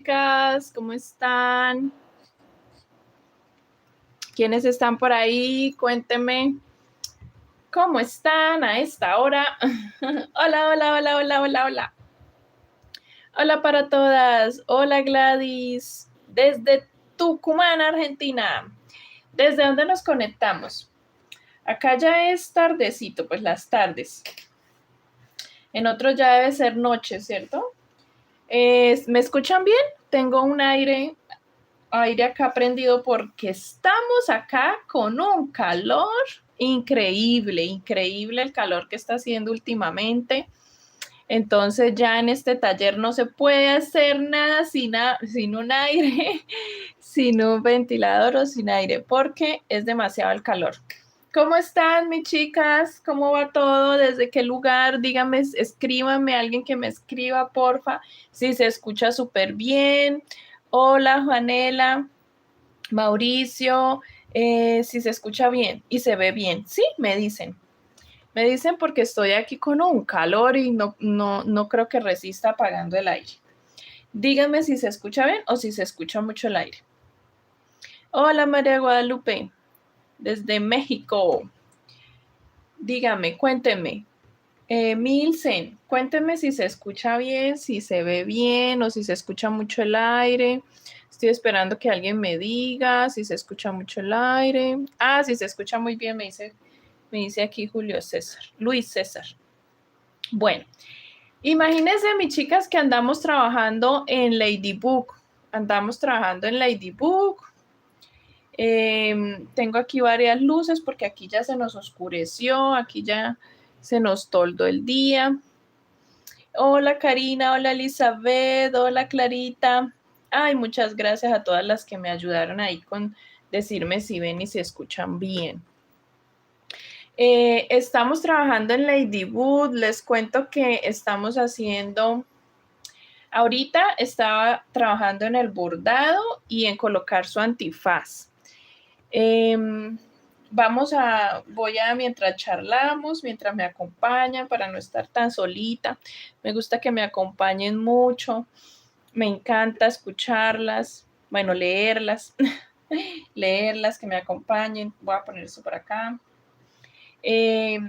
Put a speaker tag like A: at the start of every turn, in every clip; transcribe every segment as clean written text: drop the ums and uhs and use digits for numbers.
A: chicas, ¿cómo están? ¿Quiénes están por ahí? Cuéntenme. ¿Cómo están a esta hora? Hola, hola, hola, hola, hola, hola. Hola para todas. Hola Gladys. Desde Tucumán, Argentina. ¿Desde dónde nos conectamos? Acá ya es tardecito, pues las tardes. En otros ya debe ser noche, ¿cierto? ¿Me escuchan bien? Tengo un aire acá prendido porque estamos acá con un calor increíble, increíble el calor que está haciendo últimamente. Entonces ya en este taller no se puede hacer nada sin un aire, sin un ventilador o sin aire, porque es demasiado el calor. ¿Cómo están, mis chicas? ¿Cómo va todo? ¿Desde qué lugar? Díganme, escríbanme, alguien que me escriba, porfa, si se escucha súper bien. Hola, Juanela, Mauricio, si se escucha bien y se ve bien. Sí, me dicen. Me dicen porque estoy aquí con un calor y no creo que resista apagando el aire. Díganme si se escucha bien o si se escucha mucho el aire. Hola, María Guadalupe, desde México. Dígame, cuéntenme. Milsen, cuénteme si se escucha bien, si se ve bien o si se escucha mucho el aire. Estoy esperando que alguien me diga si se escucha mucho el aire. Ah, si se escucha muy bien, me dice aquí Julio César, Luis César. Bueno, imagínense, mis chicas, que andamos trabajando en Ladybug. Andamos trabajando en Ladybug. Tengo aquí varias luces porque aquí ya se nos oscureció, aquí ya se nos toldó el día. Hola Karina, hola Elizabeth, hola Clarita. Ay, muchas gracias a todas las que me ayudaron ahí con decirme si ven y si escuchan bien. Estamos trabajando en Ladybug. Les cuento que estamos haciendo, ahorita estaba trabajando en el bordado y en colocar su antifaz. Mientras charlamos, mientras me acompañan, para no estar tan solita. Me gusta que me acompañen mucho. Me encanta escucharlas, bueno, leerlas, leerlas, que me acompañen. Voy a poner eso por acá. Y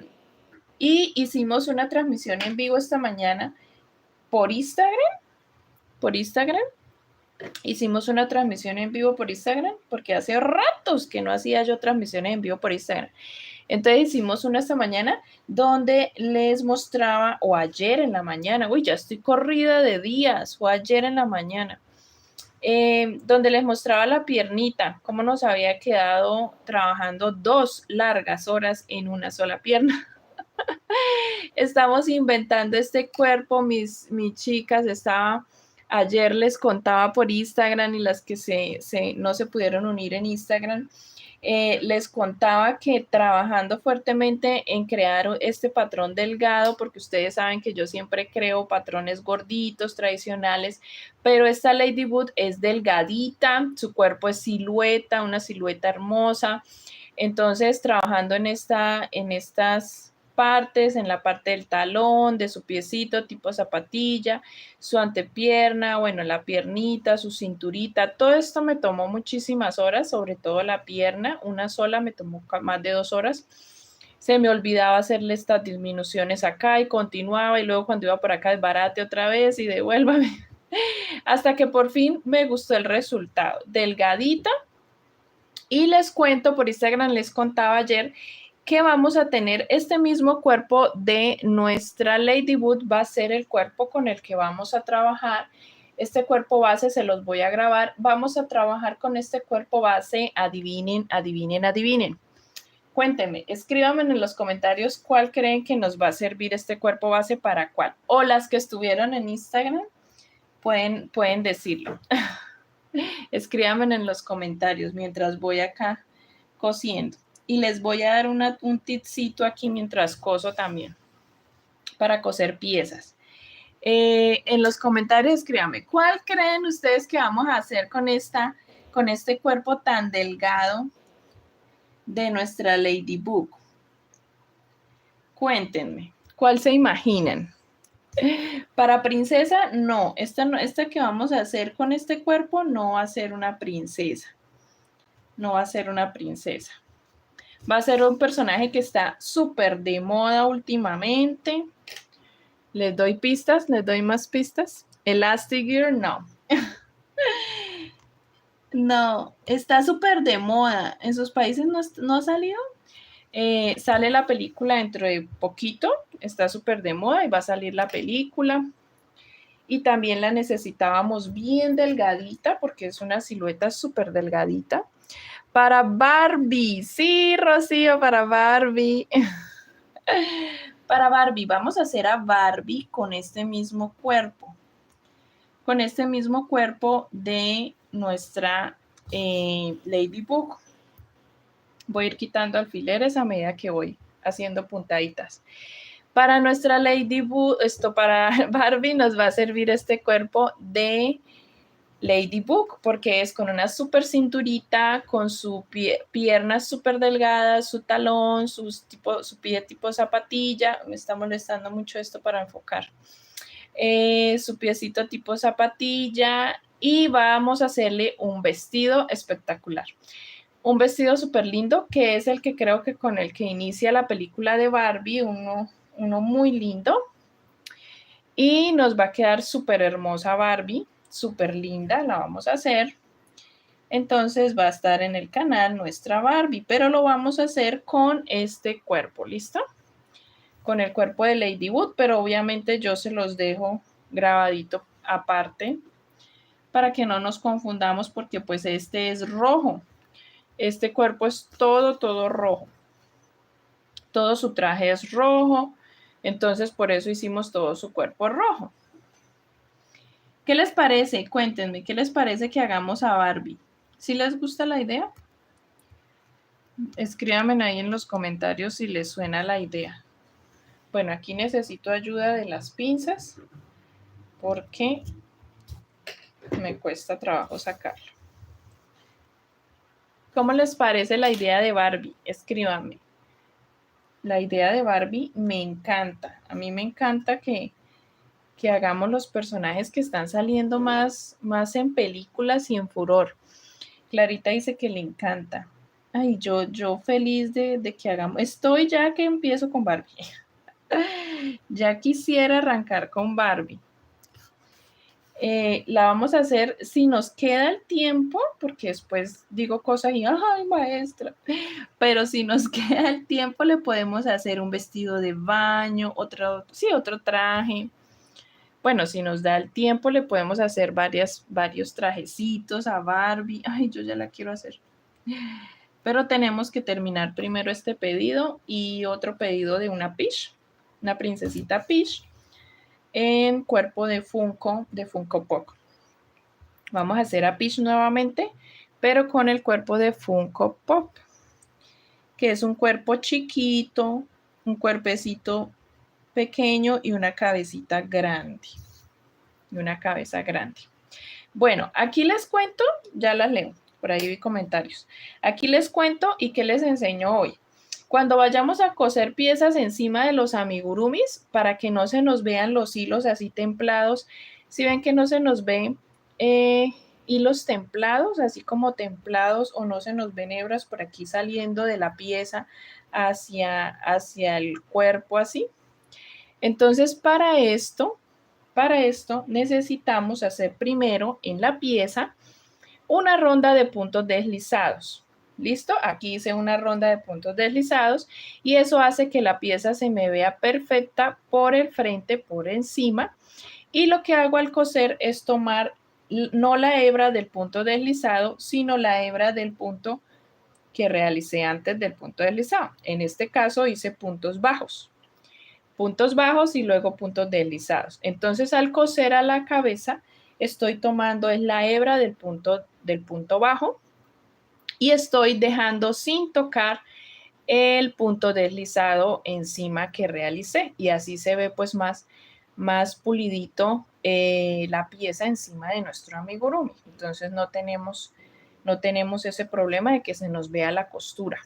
A: hicimos una transmisión en vivo esta mañana por Instagram. Por Instagram. Hicimos una transmisión en vivo por Instagram, porque hace ratos que no hacía yo transmisiones en vivo por Instagram. Entonces hicimos una esta mañana donde les mostraba, o ayer en la mañana, uy, ya estoy corrida de días, o ayer en la mañana, donde les mostraba la piernita, cómo nos había quedado trabajando 2 largas horas en una sola pierna. Estamos inventando este cuerpo, mis chicas. Ayer les contaba por Instagram, y las que no se pudieron unir en Instagram, les contaba que trabajando fuertemente en crear este patrón delgado, porque ustedes saben que yo siempre creo patrones gorditos, tradicionales, pero esta Ladybug es delgadita, su cuerpo es silueta, una silueta hermosa. Entonces, trabajando en estas partes, en la parte del talón, de su piecito tipo zapatilla, su antepierna, bueno, la piernita, su cinturita, todo esto me tomó muchísimas horas, sobre todo la pierna, una sola me tomó más de 2 horas. Se me olvidaba hacerle estas disminuciones acá y continuaba, y luego cuando iba por acá desbarate otra vez y devuélvame, hasta que por fin me gustó el resultado, delgadita. Y les cuento, por Instagram les contaba ayer que vamos a tener este mismo cuerpo de nuestra Ladybug. Va a ser el cuerpo con el que vamos a trabajar. Este cuerpo base se los voy a grabar. Vamos a trabajar con este cuerpo base. Adivinen, adivinen, adivinen. Cuéntenme, escríbanme en los comentarios cuál creen que nos va a servir este cuerpo base, para cuál. O las que estuvieron en Instagram pueden decirlo. Escríbanme en los comentarios mientras voy acá cosiendo. Y les voy a dar un tipcito aquí mientras coso también, para coser piezas. En los comentarios escríbanme, ¿cuál creen ustedes que vamos a hacer con este cuerpo tan delgado de nuestra Ladybug? Cuéntenme, ¿cuál se imaginan? Para princesa, no. Esta que vamos a hacer con este cuerpo no va a ser una princesa. No va a ser una princesa. Va a ser un personaje que está súper de moda últimamente. Les doy pistas, les doy más pistas. Elastigirl, no. No, está súper de moda. En sus países no ha salido. Sale la película dentro de poquito. Está súper de moda y va a salir la película. Y también la necesitábamos bien delgadita porque es una silueta súper delgadita. Para Barbie, sí, Rocío, para Barbie. Para Barbie, vamos a hacer a Barbie con este mismo cuerpo. Con este mismo cuerpo de nuestra Ladybug. Voy a ir quitando alfileres a medida que voy haciendo puntaditas. Para nuestra Ladybug, para Barbie nos va a servir este cuerpo de Ladybug, porque es con una super cinturita, con su piernas súper delgadas, su talón, su pie tipo zapatilla. Me está molestando mucho esto para enfocar. Su piecito tipo zapatilla y vamos a hacerle un vestido espectacular. Un vestido súper lindo que es el que creo que con el que inicia la película de Barbie, uno muy lindo. Y nos va a quedar súper hermosa Barbie, súper linda, la vamos a hacer. Entonces va a estar en el canal nuestra Barbie, pero lo vamos a hacer con este cuerpo, ¿listo? Con el cuerpo de Ladybug, pero obviamente yo se los dejo grabadito aparte para que no nos confundamos porque pues este es rojo. Este cuerpo es todo rojo. Todo su traje es rojo, entonces por eso hicimos todo su cuerpo rojo. ¿Qué les parece? Cuéntenme, ¿qué les parece que hagamos a Barbie? ¿Sí les gusta la idea? Escríbanme ahí en los comentarios si les suena la idea. Bueno, aquí necesito ayuda de las pinzas porque me cuesta trabajo sacarlo. ¿Cómo les parece la idea de Barbie? Escríbanme. La idea de Barbie me encanta. A mí me encanta que hagamos los personajes que están saliendo más en películas y en furor. Clarita dice que le encanta. Ay, yo feliz de que hagamos. Estoy ya que empiezo con Barbie. Ya quisiera arrancar con Barbie. La vamos a hacer si nos queda el tiempo, porque después digo cosas y, ay, maestra, pero si nos queda el tiempo le podemos hacer un vestido de baño, otro traje. Bueno, si nos da el tiempo le podemos hacer varios trajecitos a Barbie. Ay, yo ya la quiero hacer. Pero tenemos que terminar primero este pedido y otro pedido de una Peach, una princesita Peach en cuerpo de Funko Pop. Vamos a hacer a Peach nuevamente, pero con el cuerpo de Funko Pop, que es un cuerpo chiquito, un cuerpecito pequeño y una cabecita grande. Y una cabeza grande. Bueno, aquí les cuento, ya las leo, por ahí vi comentarios. Aquí les cuento y qué les enseño hoy. Cuando vayamos a coser piezas encima de los amigurumis, para que no se nos vean los hilos así templados, si ven que no se nos ven hilos templados, así como templados, o no se nos ven hebras por aquí saliendo de la pieza hacia el cuerpo así. Entonces, para esto necesitamos hacer primero en la pieza una ronda de puntos deslizados. ¿Listo? Aquí hice una ronda de puntos deslizados y eso hace que la pieza se me vea perfecta por el frente, por encima. Y lo que hago al coser es tomar no la hebra del punto deslizado, sino la hebra del punto que realicé antes del punto deslizado. En este caso hice puntos bajos y luego puntos deslizados. Entonces, al coser a la cabeza, estoy tomando es la hebra del punto bajo y estoy dejando sin tocar el punto deslizado encima que realicé y así se ve pues más pulidito la pieza encima de nuestro amigurumi. Entonces no tenemos ese problema de que se nos vea la costura.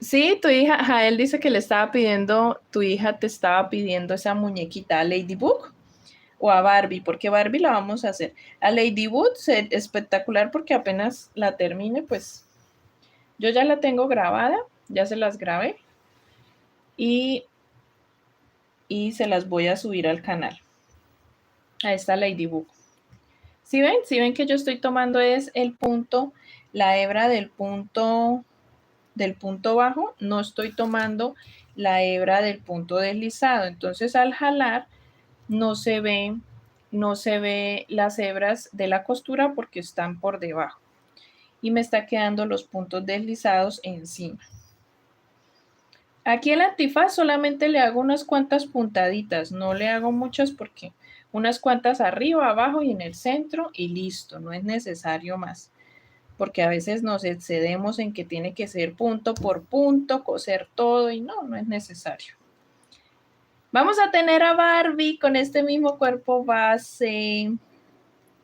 A: Sí, tu hija, Jael dice que le estaba pidiendo, tu hija te estaba pidiendo esa muñequita, a Ladybug o a Barbie, porque Barbie la vamos a hacer. A Ladybug, espectacular porque apenas la termine, pues yo ya la tengo grabada, ya se las grabé y, y se las voy a subir al canal, a esta Ladybug. ¿Sí ven? ¿Sí ven que yo estoy tomando es el punto, la hebra del punto bajo? No estoy tomando la hebra del punto deslizado. Entonces al jalar no se ve las hebras de la costura porque están por debajo. Y me está quedando los puntos deslizados encima. Aquí el antifaz solamente le hago unas cuantas puntaditas, no le hago muchas porque unas cuantas arriba, abajo y en el centro y listo, no es necesario más. Porque a veces nos excedemos en que tiene que ser punto por punto, coser todo y no es necesario. Vamos a tener a Barbie con este mismo cuerpo base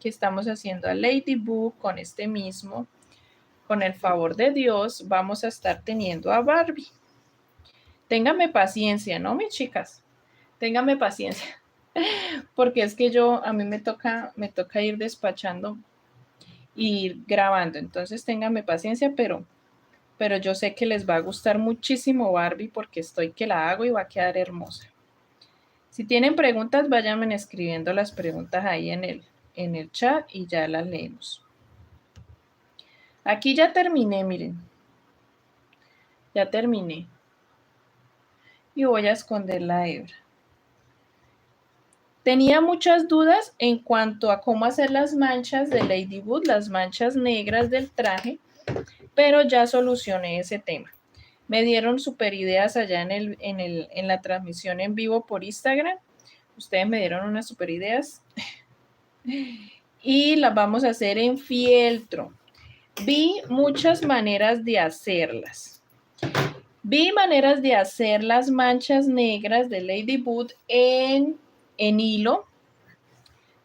A: que estamos haciendo a Ladybug con este mismo. Con el favor de Dios vamos a estar teniendo a Barbie. Ténganme paciencia, ¿no, mis chicas? Ténganme paciencia. Porque es que a mí me toca ir despachando y ir grabando. Entonces ténganme paciencia, pero yo sé que les va a gustar muchísimo Barbie porque estoy que la hago y va a quedar hermosa. Si tienen preguntas, váyanme escribiendo las preguntas ahí en el chat y ya las leemos. Aquí ya terminé, miren. Ya terminé. Y voy a esconder la hebra. Tenía muchas dudas en cuanto a cómo hacer las manchas de Ladybug, las manchas negras del traje, pero ya solucioné ese tema. Me dieron super ideas allá en la transmisión en vivo por Instagram. Ustedes me dieron unas super ideas. Y las vamos a hacer en fieltro. Vi muchas maneras de hacerlas. Vi maneras de hacer las manchas negras de Ladybug en hilo,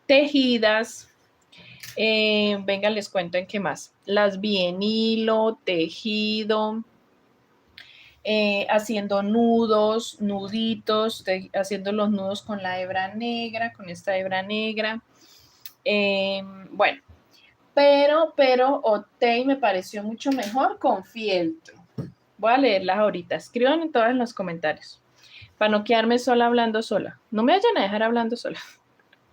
A: tejidas. Venga, les cuento en qué más. Las vi en hilo, tejido, haciendo nudos, nuditos, haciendo los nudos con la hebra negra, con esta hebra negra. Bueno, pero opté y me pareció mucho mejor con fieltro. Voy a leerlas ahorita. Escriban en todas en los comentarios para no quedarme sola hablando sola. No me vayan a dejar hablando sola.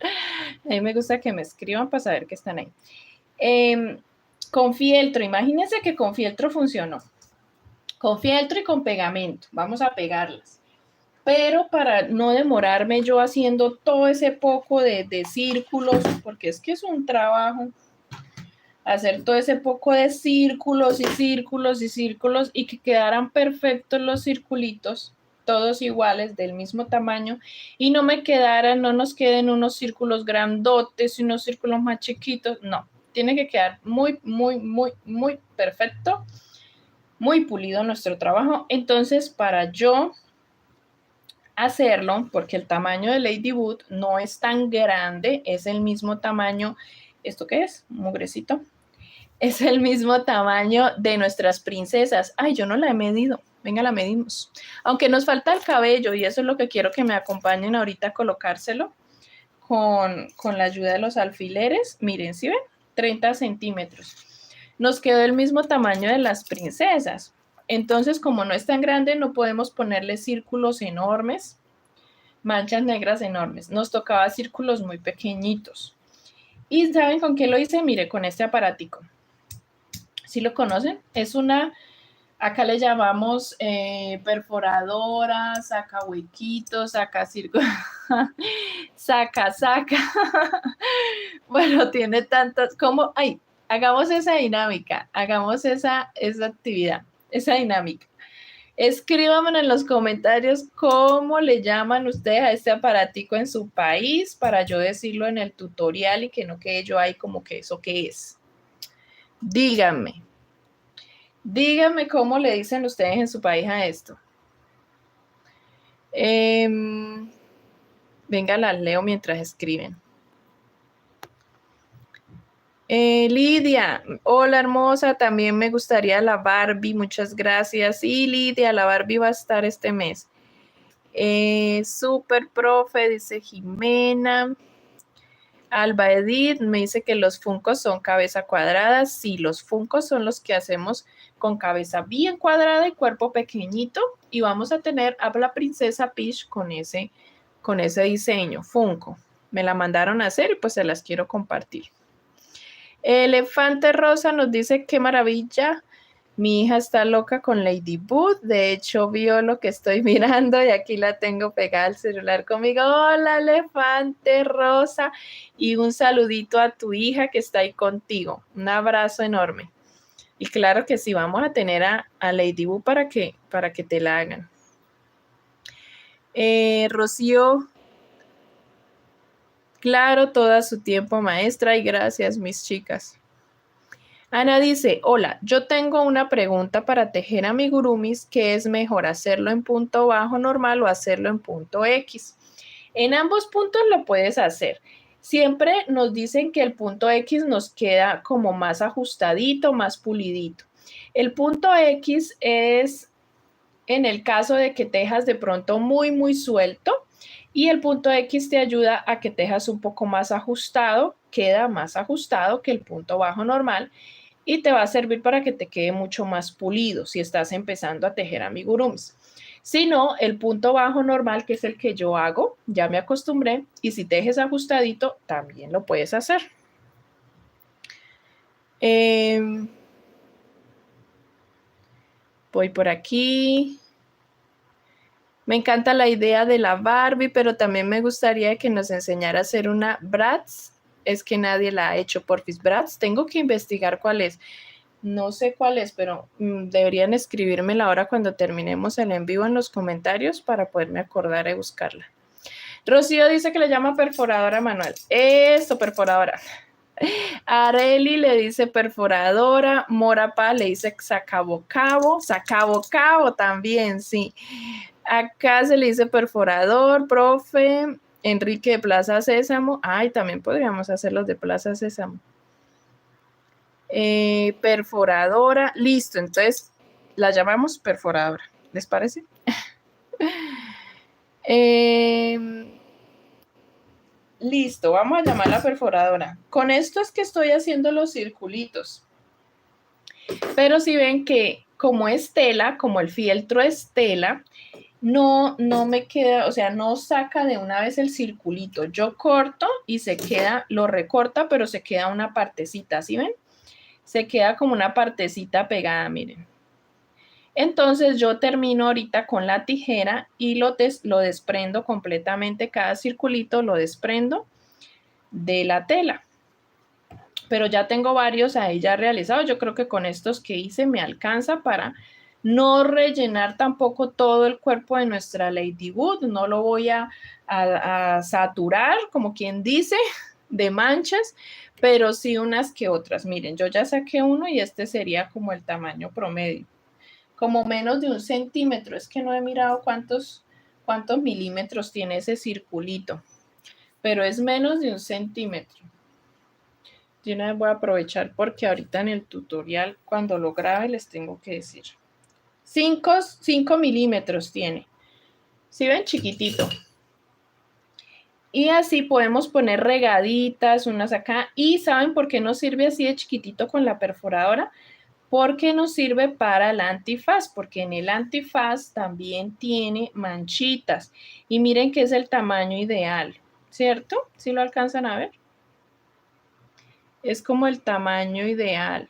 A: A mí me gusta que me escriban para saber que están ahí. Con fieltro, imagínense que con fieltro funcionó. Con fieltro y con pegamento. Vamos a pegarlas. Pero para no demorarme yo haciendo todo ese poco de círculos, porque es que es un trabajo, hacer todo ese poco de círculos y círculos y círculos y que quedaran perfectos los circulitos, todos iguales, del mismo tamaño, y no nos queden unos círculos grandotes y unos círculos más chiquitos, no, tiene que quedar muy, muy, muy, muy perfecto, muy pulido nuestro trabajo. Entonces, para yo hacerlo, porque el tamaño de Ladybug no es tan grande, es el mismo tamaño, ¿esto qué es? Mugrecito. Es el mismo tamaño de nuestras princesas. Ay, yo no la he medido. Venga, la medimos. Aunque nos falta el cabello y eso es lo que quiero que me acompañen ahorita a colocárselo con la ayuda de los alfileres. Miren, ¿sí ven? 30 centímetros. Nos quedó el mismo tamaño de las princesas. Entonces, como no es tan grande, no podemos ponerle círculos enormes, manchas negras enormes. Nos tocaba círculos muy pequeñitos. ¿Y saben con qué lo hice? Mire, con este aparatico. ¿Sí lo conocen? Es acá le llamamos perforadora, saca huequitos, saca círculos, saca. Bueno, tiene tantas, como, hagamos esa dinámica, hagamos esa actividad, esa dinámica. Escríbanme en los comentarios cómo le llaman ustedes a este aparatico en su país para yo decirlo en el tutorial y que no quede yo ahí como que eso qué es. Díganme. Díganme cómo le dicen ustedes en su país a esto. Venga, las leo mientras escriben. Lidia, hola hermosa, también me gustaría la Barbie, muchas gracias. Sí, Lidia, la Barbie va a estar este mes. Super profe, dice Jimena. Alba Edith me dice que los funcos son cabeza cuadrada. Sí, los funcos son los que hacemos con cabeza bien cuadrada y cuerpo pequeñito. Y vamos a tener a la princesa Peach con ese diseño, funko. Me la mandaron a hacer y pues se las quiero compartir. Elefante Rosa nos dice qué maravilla. Mi hija está loca con Lady Boo. De hecho, vio lo que estoy mirando y aquí la tengo pegada al celular conmigo. Hola, Elefante Rosa. Y un saludito a tu hija que está ahí contigo. Un abrazo enorme. Y claro que sí, vamos a tener a Lady Boo para que te la hagan. Rocío. Claro, todo su tiempo, maestra. Y gracias, mis chicas. Ana dice, hola, yo tengo una pregunta para tejer amigurumis, ¿qué es mejor, hacerlo en punto bajo normal o hacerlo en punto X? En ambos puntos lo puedes hacer. Siempre nos dicen que el punto X nos queda como más ajustadito, más pulidito. El punto X es en el caso de que tejas de pronto muy, muy suelto, y el punto X te ayuda a que tejas un poco más ajustado, queda más ajustado que el punto bajo normal, y te va a servir para que te quede mucho más pulido si estás empezando a tejer amigurumis. Si no, el punto bajo normal, que es el que yo hago, ya me acostumbré, y si tejes ajustadito, también lo puedes hacer. Voy por aquí. Me encanta la idea de la Barbie, pero también me gustaría que nos enseñara a hacer una Bratz. Es que nadie la ha hecho, porfis. Bratz, tengo que investigar cuál es. No sé cuál es, pero deberían escribírmela ahora cuando terminemos el en vivo en los comentarios para poderme acordar y buscarla. Rocío dice que le llama perforadora manual. Esto, perforadora. Areli le dice perforadora. Morapa le dice sacabocabo. Sacabocabo también, sí. Acá se le dice perforador, profe. Enrique de Plaza Sésamo. Ay, también podríamos hacer los de Plaza Sésamo. Perforadora, listo, entonces la llamamos perforadora, ¿les parece? Listo, vamos a llamarla perforadora. Con esto es que estoy haciendo los circulitos, pero si ven que como es tela, como el fieltro es tela, no me queda, o sea, no saca de una vez el circulito. Yo corto y se queda, lo recorta, pero se queda una partecita, ¿sí ven? Se queda como una partecita pegada, miren. Entonces yo termino ahorita con la tijera y lo desprendo completamente, cada circulito lo desprendo de la tela. Pero ya tengo varios ahí ya realizados. Yo creo que con estos que hice me alcanza para no rellenar tampoco todo el cuerpo de nuestra Ladybug. No lo voy a saturar, como quien dice, de manchas, pero sí unas que otras. Miren, yo ya saqué uno y este sería como el tamaño promedio. Como menos de 1 centímetro. Es que no he mirado cuántos milímetros tiene ese circulito, pero es menos de 1 centímetro. Yo una vez voy a aprovechar porque ahorita en el tutorial, cuando lo grabe, les tengo que decir. 5 milímetros tiene. ¿Sí ven? Chiquitito. Y así podemos poner regaditas, unas acá. ¿Y saben por qué nos sirve así de chiquitito con la perforadora? Porque nos sirve para el antifaz, porque en el antifaz también tiene manchitas. Y miren que es el tamaño ideal, ¿cierto? ¿Sí lo alcanzan a ver? Es como el tamaño ideal.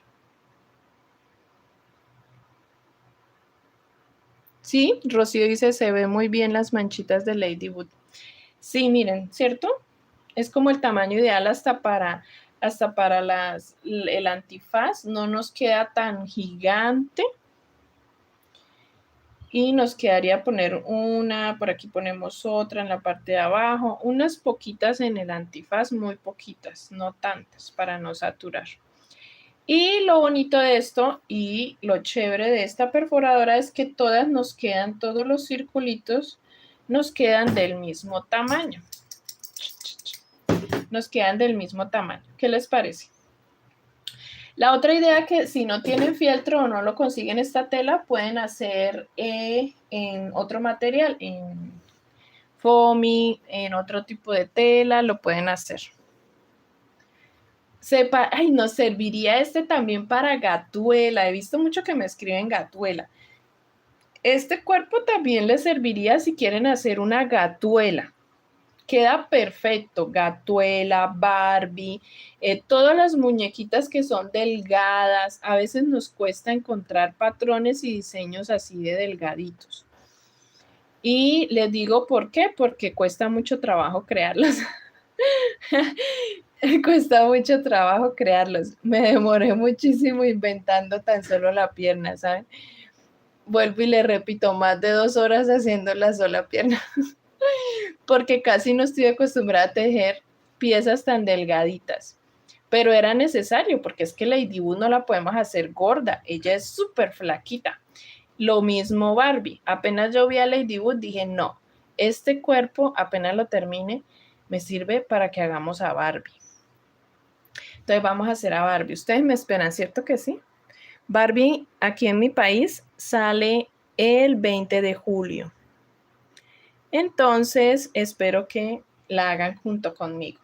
A: Sí, Rocío dice, se ve muy bien las manchitas de Ladybug. Sí, miren, ¿cierto? Es como el tamaño ideal hasta para el antifaz. No nos queda tan gigante. Y nos quedaría poner una, por aquí ponemos otra en la parte de abajo, unas poquitas en el antifaz, muy poquitas, no tantas, para no saturar. Y lo bonito de esto y lo chévere de esta perforadora es que todas nos quedan, todos los circulitos nos quedan del mismo tamaño. Nos quedan del mismo tamaño. ¿Qué les parece? La otra idea que si no tienen fieltro o no lo consiguen esta tela, pueden hacer en otro material, en foamy, en otro tipo de tela, lo pueden hacer. Ay, nos serviría este también para gatuela. He visto mucho que me escriben gatuela. Este cuerpo también les serviría si quieren hacer una gatuela. Queda perfecto, gatuela, Barbie, todas las muñequitas que son delgadas. A veces nos cuesta encontrar patrones y diseños así de delgaditos. Y les digo por qué, porque cuesta mucho trabajo crearlos. Cuesta mucho trabajo crearlos. Me demoré muchísimo inventando tan solo la pierna, ¿saben? Vuelvo y le repito, más de 2 horas haciendo la sola pierna. Porque casi no estoy acostumbrada a tejer piezas tan delgaditas. Pero era necesario, porque es que Lady Boo no la podemos hacer gorda. Ella es súper flaquita. Lo mismo Barbie. Apenas yo vi a Lady Boo, dije, no, este cuerpo, apenas lo termine, me sirve para que hagamos a Barbie. Entonces vamos a hacer a Barbie. Ustedes me esperan, ¿cierto que sí? Barbie, aquí en mi país, sale el 20 de julio. Entonces, espero que la hagan junto conmigo.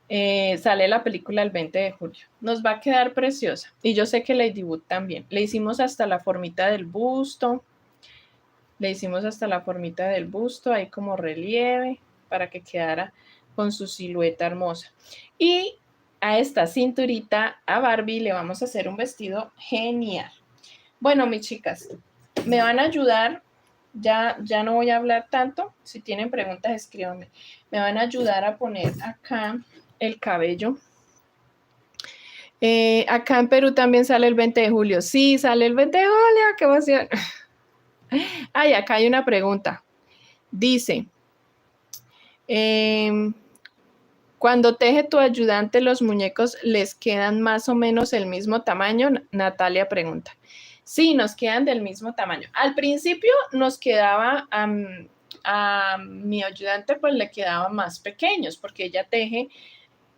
A: Sale la película el 20 de julio. Nos va a quedar preciosa. Y yo sé que Lady Boo también. Le hicimos hasta la formita del busto. Ahí como relieve, para que quedara con su silueta hermosa. Y a esta cinturita, a Barbie, le vamos a hacer un vestido genial. Bueno, mis chicas, me van a ayudar. Ya no voy a hablar tanto. Si tienen preguntas, escríbanme. Me van a ayudar a poner acá el cabello. Acá en Perú también sale el 20 de julio. Sí, sale el 20 de julio. ¡Qué emoción! Ay, acá hay una pregunta. Dice, cuando teje tu ayudante, ¿los muñecos les quedan más o menos el mismo tamaño? Natalia pregunta. Sí, nos quedan del mismo tamaño. Al principio nos quedaba, a mi ayudante pues le quedaban más pequeños porque ella teje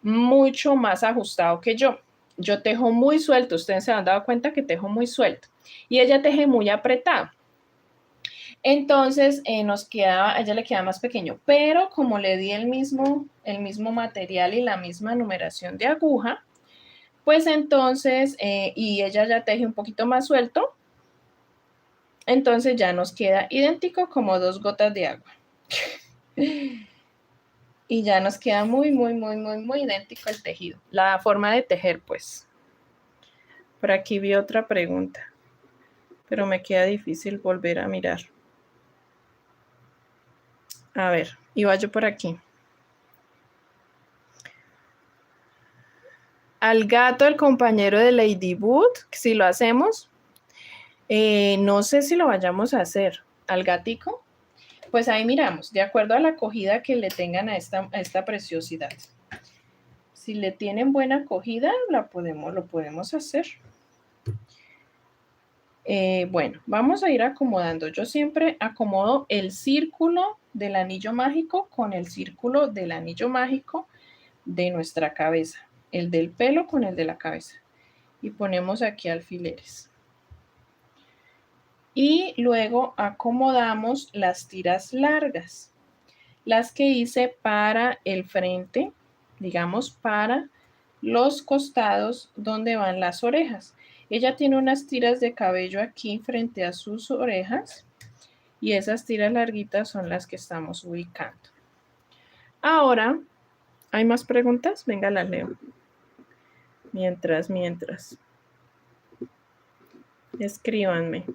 A: mucho más ajustado que yo. Yo tejo muy suelto, ustedes se han dado cuenta que tejo muy suelto. Y ella teje muy apretado. Entonces a ella le queda más pequeño, pero como le di el mismo material y la misma numeración de aguja, pues entonces, y ella ya teje un poquito más suelto, entonces ya nos queda idéntico como 2 gotas de agua. Y ya nos queda muy idéntico el tejido. La forma de tejer, pues. Por aquí vi otra pregunta, pero me queda difícil volver a mirar. A ver, iba yo por aquí. Al gato, el compañero de Lady Boo, si lo hacemos, no sé si lo vayamos a hacer. Al gatico, pues ahí miramos, de acuerdo a la acogida que le tengan a esta preciosidad. Si le tienen buena acogida, lo podemos hacer. Bueno, vamos a ir acomodando. Yo siempre acomodo el círculo del anillo mágico con el círculo del anillo mágico de nuestra cabeza. El del pelo con el de la cabeza. Y ponemos aquí alfileres. Y luego acomodamos las tiras largas. Las que hice para el frente, digamos, para los costados donde van las orejas. Ella tiene unas tiras de cabello aquí frente a sus orejas y esas tiras larguitas son las que estamos ubicando. Ahora, ¿hay más preguntas? Venga, las leo. Mientras. Escríbanme.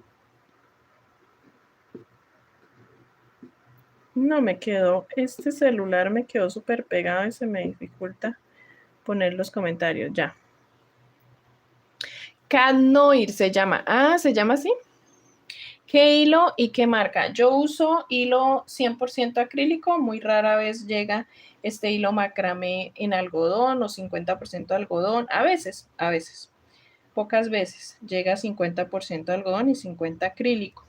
A: No me quedó, este celular me quedó súper pegado y se me dificulta poner los comentarios. Ya. Canoir se llama. Ah, ¿se llama así? ¿Qué hilo y qué marca? Yo uso hilo 100% acrílico, muy rara vez llega este hilo macramé en algodón o 50% algodón, a veces, pocas veces llega 50% algodón y 50% acrílico.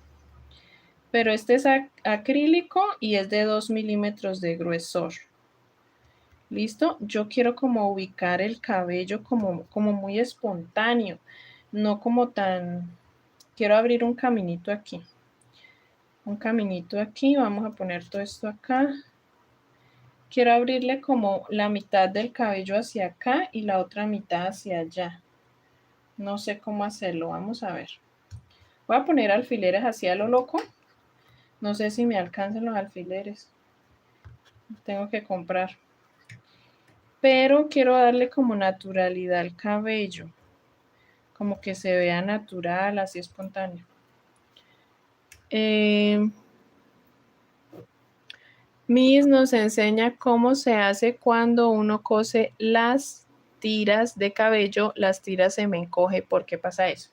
A: Pero este es acrílico y es de 2 milímetros de gruesor. ¿Listo? Yo quiero como ubicar el cabello como muy espontáneo, no como tan... Quiero abrir un caminito aquí. Un caminito aquí, vamos a poner todo esto acá. Quiero abrirle como la mitad del cabello hacia acá y la otra mitad hacia allá. No sé cómo hacerlo, vamos a ver. Voy a poner alfileres hacia lo loco. No sé si me alcanzan los alfileres. Tengo que comprar. Pero quiero darle como naturalidad al cabello. Como que se vea natural, así espontáneo. Miss nos enseña cómo se hace cuando uno cose las tiras de cabello. Las tiras se me encoge. ¿Por qué pasa eso?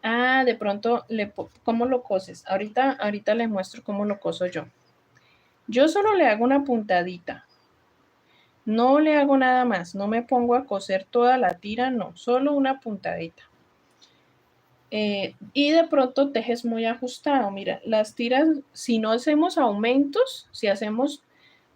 A: Ah, de pronto, ¿cómo lo coses? Ahorita les muestro cómo lo coso yo. Yo solo le hago una puntadita. No le hago nada más. No me pongo a coser toda la tira, no. Solo una puntadita. Y de pronto tejes muy ajustado. Mira, las tiras, si no hacemos aumentos, si hacemos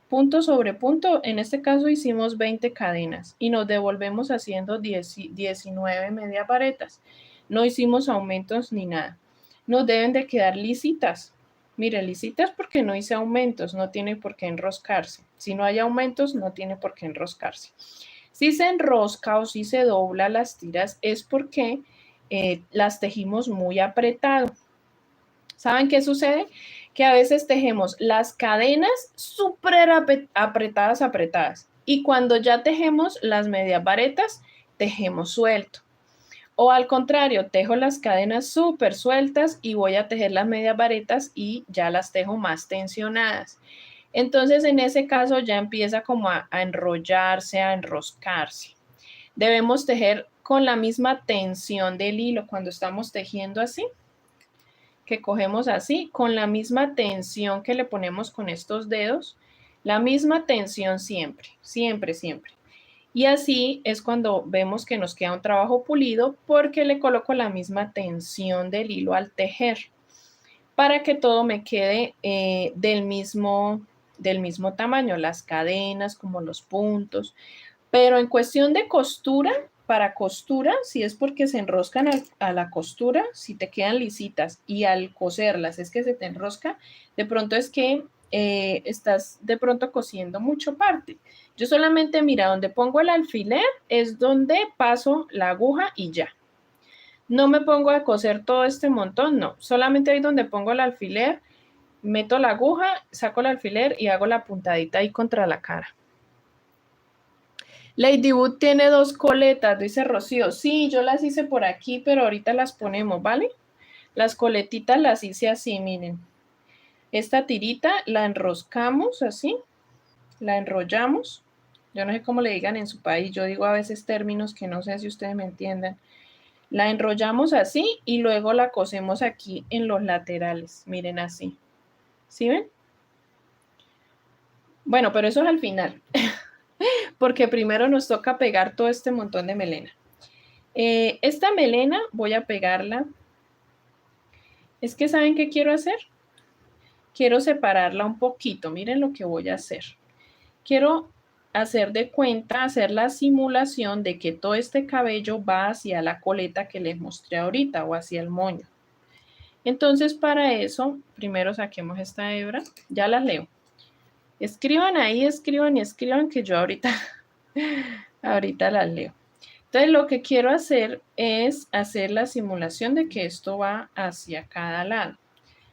A: punto sobre punto, en este caso hicimos 20 cadenas y nos devolvemos haciendo 19 media varetas. No hicimos aumentos ni nada. Nos deben de quedar lisitas. Mire, lisitas porque no hice aumentos, no tiene por qué enroscarse. Si no hay aumentos, no tiene por qué enroscarse. Si se enrosca o si se dobla las tiras es porque las tejimos muy apretado. ¿Saben qué sucede? Que a veces tejemos las cadenas súper apretadas. Y cuando ya tejemos las medias varetas, tejemos suelto. O al contrario, tejo las cadenas súper sueltas y voy a tejer las medias varetas y ya las tejo más tensionadas. Entonces, en ese caso ya empieza como a enrollarse, a enroscarse. Debemos tejer con la misma tensión del hilo cuando estamos tejiendo así, que cogemos así, con la misma tensión que le ponemos con estos dedos, la misma tensión siempre, siempre, siempre. Y así es cuando vemos que nos queda un trabajo pulido porque le coloco la misma tensión del hilo al tejer para que todo me quede del mismo tamaño, las cadenas como los puntos. Pero en cuestión de costura, para costura, si es porque se enroscan a la costura, si te quedan lisitas y al coserlas es que se te enrosca, de pronto es que estás de pronto cosiendo mucho parte. Yo solamente, mira, donde pongo el alfiler es donde paso la aguja y ya. No me pongo a coser todo este montón, no. Solamente ahí donde pongo el alfiler, meto la aguja, saco el alfiler y hago la puntadita ahí contra la cara. Ladybug tiene 2 coletas, dice Rocío. Sí, yo las hice por aquí, pero ahorita las ponemos, ¿vale? Las coletitas las hice así, miren. Esta tirita la enroscamos así, la enrollamos. Yo no sé cómo le digan en su país, yo digo a veces términos que no sé si ustedes me entiendan. La enrollamos así y luego la cosemos aquí en los laterales, miren así. ¿Sí ven? Bueno, pero eso es al final, porque primero nos toca pegar todo este montón de melena. Esta melena voy a pegarla. Es que ¿saben qué quiero hacer? Quiero separarla un poquito. Miren lo que voy a hacer. Quiero hacer de cuenta, hacer la simulación de que todo este cabello va hacia la coleta que les mostré ahorita o hacia el moño. Entonces, para eso, primero saquemos esta hebra. Ya las leo. Escriban ahí, escriban y escriban que yo ahorita las leo. Entonces, lo que quiero hacer es hacer la simulación de que esto va hacia cada lado.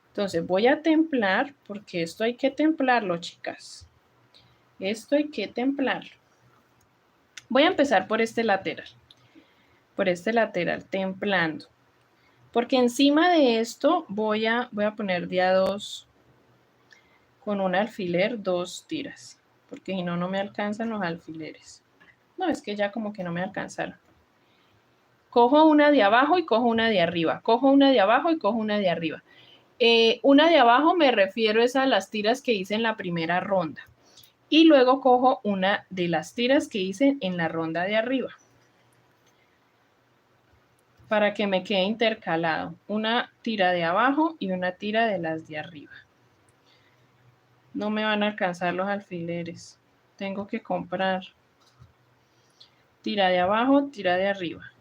A: Entonces, voy a templar, porque esto hay que templarlo, chicas. Esto hay que templarlo. Voy a empezar por este lateral. Por este lateral, templando. Porque encima de esto voy a poner de a 2 con un alfiler, 2 tiras. Porque si no, no me alcanzan los alfileres. No, es que ya como que no me alcanzaron. Cojo una de abajo y cojo una de arriba. Cojo una de abajo y cojo una de arriba. Una de abajo me refiero a las tiras que hice en la primera ronda. Y luego cojo una de las tiras que hice en la ronda de arriba. Para que me quede intercalado. Una tira de abajo y una tira de las de arriba. No me van a alcanzar los alfileres. tengo que comprar. Tira de abajo, tira de arriba.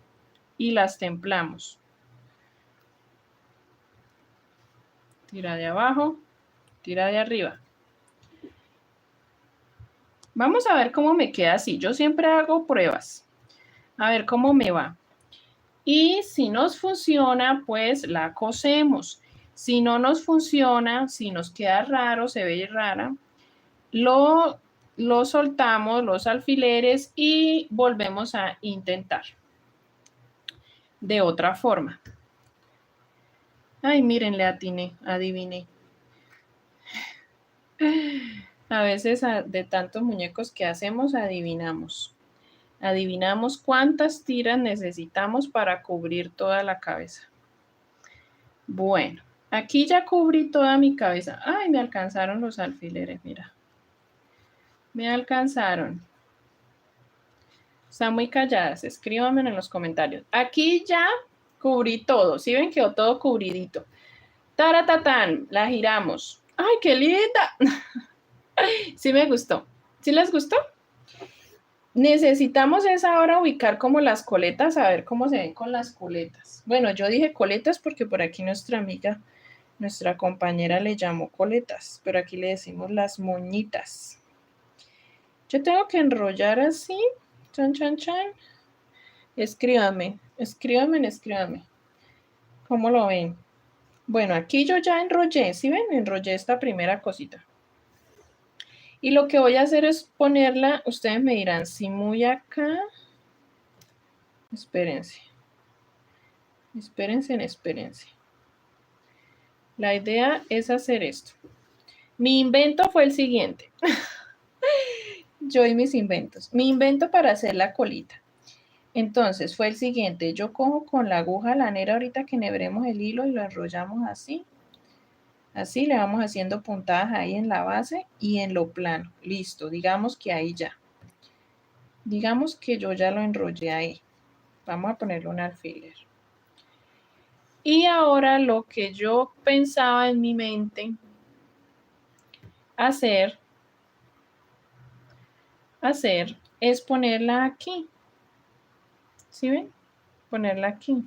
A: Y las templamos. Tira de abajo, tira de arriba. Vamos a ver cómo me queda así. Yo siempre hago pruebas. A ver cómo me va. Y si nos funciona, pues la cosemos. Si no nos funciona, si nos queda raro, se ve rara, lo soltamos, los alfileres, y volvemos a intentar de otra forma. Ay, miren, le atiné, adiviné. A veces de tantos muñecos que hacemos, adivinamos. Adivinamos cuántas tiras necesitamos para cubrir toda la cabeza. Bueno, aquí ya cubrí toda mi cabeza. Ay, me alcanzaron los alfileres, mira. Me alcanzaron. Están muy calladas, escríbanme en los comentarios. Aquí ya cubrí todo. ¿Sí ven? Quedó todo cubridito. Taratatán, la giramos. ¡Ay, qué linda! Sí me gustó. ¿Sí les gustó? Necesitamos es ahora ubicar como las coletas, a ver cómo se ven con las coletas. Bueno, yo dije coletas porque por aquí nuestra amiga, nuestra compañera le llamó coletas, pero aquí le decimos las moñitas. Yo tengo que enrollar así. Chan, chan, chan. Escríbame. ¿Cómo lo ven? Bueno, aquí yo ya enrollé, ¿sí ven? Enrollé esta primera cosita. Y lo que voy a hacer es ponerla, ustedes me dirán, si muy acá. Espérense. La idea es hacer esto. Mi invento fue el siguiente. Yo y mis inventos. Mi invento para hacer la colita. Entonces fue el siguiente. Yo cojo con la aguja lanera ahorita que enhebremos el hilo y lo enrollamos así. Así le vamos haciendo puntadas ahí en la base y en lo plano. Listo, digamos que ahí ya. Digamos que yo ya lo enrollé ahí. Vamos a ponerle un alfiler. Y ahora lo que yo pensaba en mi mente hacer es ponerla aquí. ¿Sí ven? Ponerla aquí.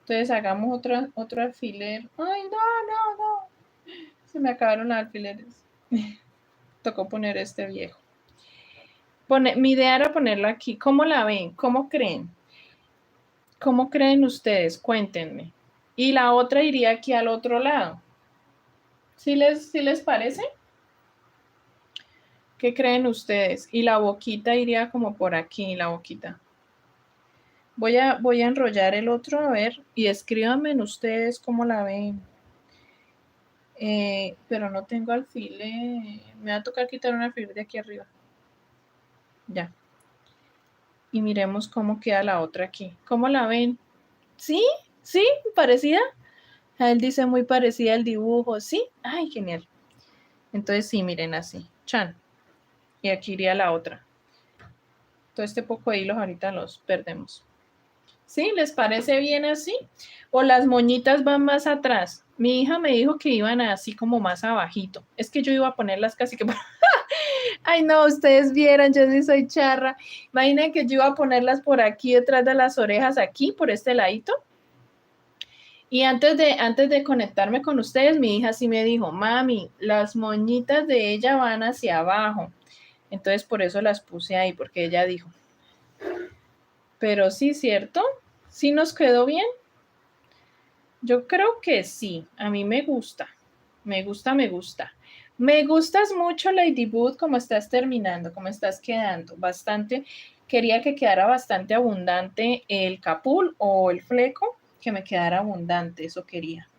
A: Entonces hagamos otro alfiler. ¡Ay, no! Se me acabaron los alfileres. Tocó poner este viejo. Mi idea era ponerla aquí. ¿Cómo la ven? ¿Cómo creen? ¿Cómo creen ustedes? Cuéntenme. Y la otra iría aquí al otro lado. ¿Sí les parece? ¿Qué creen ustedes? Y la boquita iría como por aquí, la boquita. Voy a enrollar el otro, a ver, y escríbanme en ustedes cómo la ven. Pero no tengo alfiler. Me va a tocar quitar un alfiler de aquí arriba. Ya. Y miremos cómo queda la otra aquí. ¿Cómo la ven? ¿Sí? ¿Sí? ¿Parecida? Él dice muy parecida al dibujo. ¿Sí? Ay, genial. Entonces sí, miren así. Chan. Y aquí iría la otra. Todo este poco de hilos ahorita los perdemos. ¿Sí? ¿Les parece bien así? ¿O las moñitas van más atrás? Mi hija me dijo que iban así como más abajito. Es que yo iba a ponerlas casi que... Ay, no, ustedes vieran, yo sí soy charra. Imaginen que yo iba a ponerlas por aquí detrás de las orejas, aquí, por este ladito. Y antes de conectarme con ustedes, mi hija sí me dijo, mami, las moñitas de ella van hacia abajo. Entonces, por eso las puse ahí, porque ella dijo. Pero sí, ¿cierto? ¿Sí nos quedó bien? Yo creo que sí. A mí me gusta. Me gusta. Me gustas mucho, Lady Bud, como estás terminando, como estás quedando. Bastante. Quería que quedara bastante abundante el capul o el fleco, que me quedara abundante, eso quería.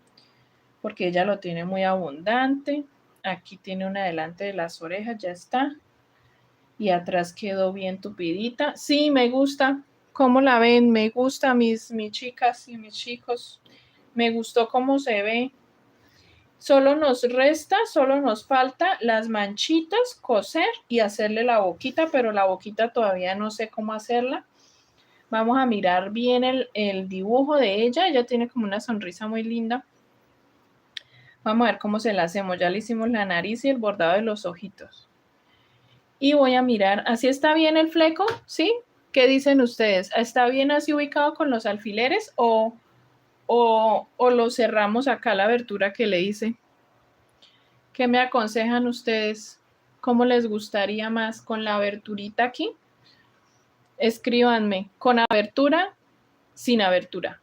A: Porque ella lo tiene muy abundante. Aquí tiene una delante de las orejas, ya está. Y atrás quedó bien tupidita. Sí, me gusta. ¿Cómo la ven? Me gusta, mis chicas y mis chicos. Me gustó cómo se ve. Solo nos falta las manchitas, coser y hacerle la boquita, pero la boquita todavía no sé cómo hacerla. Vamos a mirar bien el dibujo de ella. Ella tiene como una sonrisa muy linda. Vamos a ver cómo se la hacemos. Ya le hicimos la nariz y el bordado de los ojitos. y voy a mirar, ¿así está bien el fleco? ¿Sí? ¿Qué dicen ustedes? ¿Está bien así ubicado con los alfileres o lo cerramos acá la abertura que le hice? ¿Qué me aconsejan ustedes? ¿Cómo les gustaría más? ¿Con la aberturita aquí? Escríbanme, ¿con abertura? Sin abertura.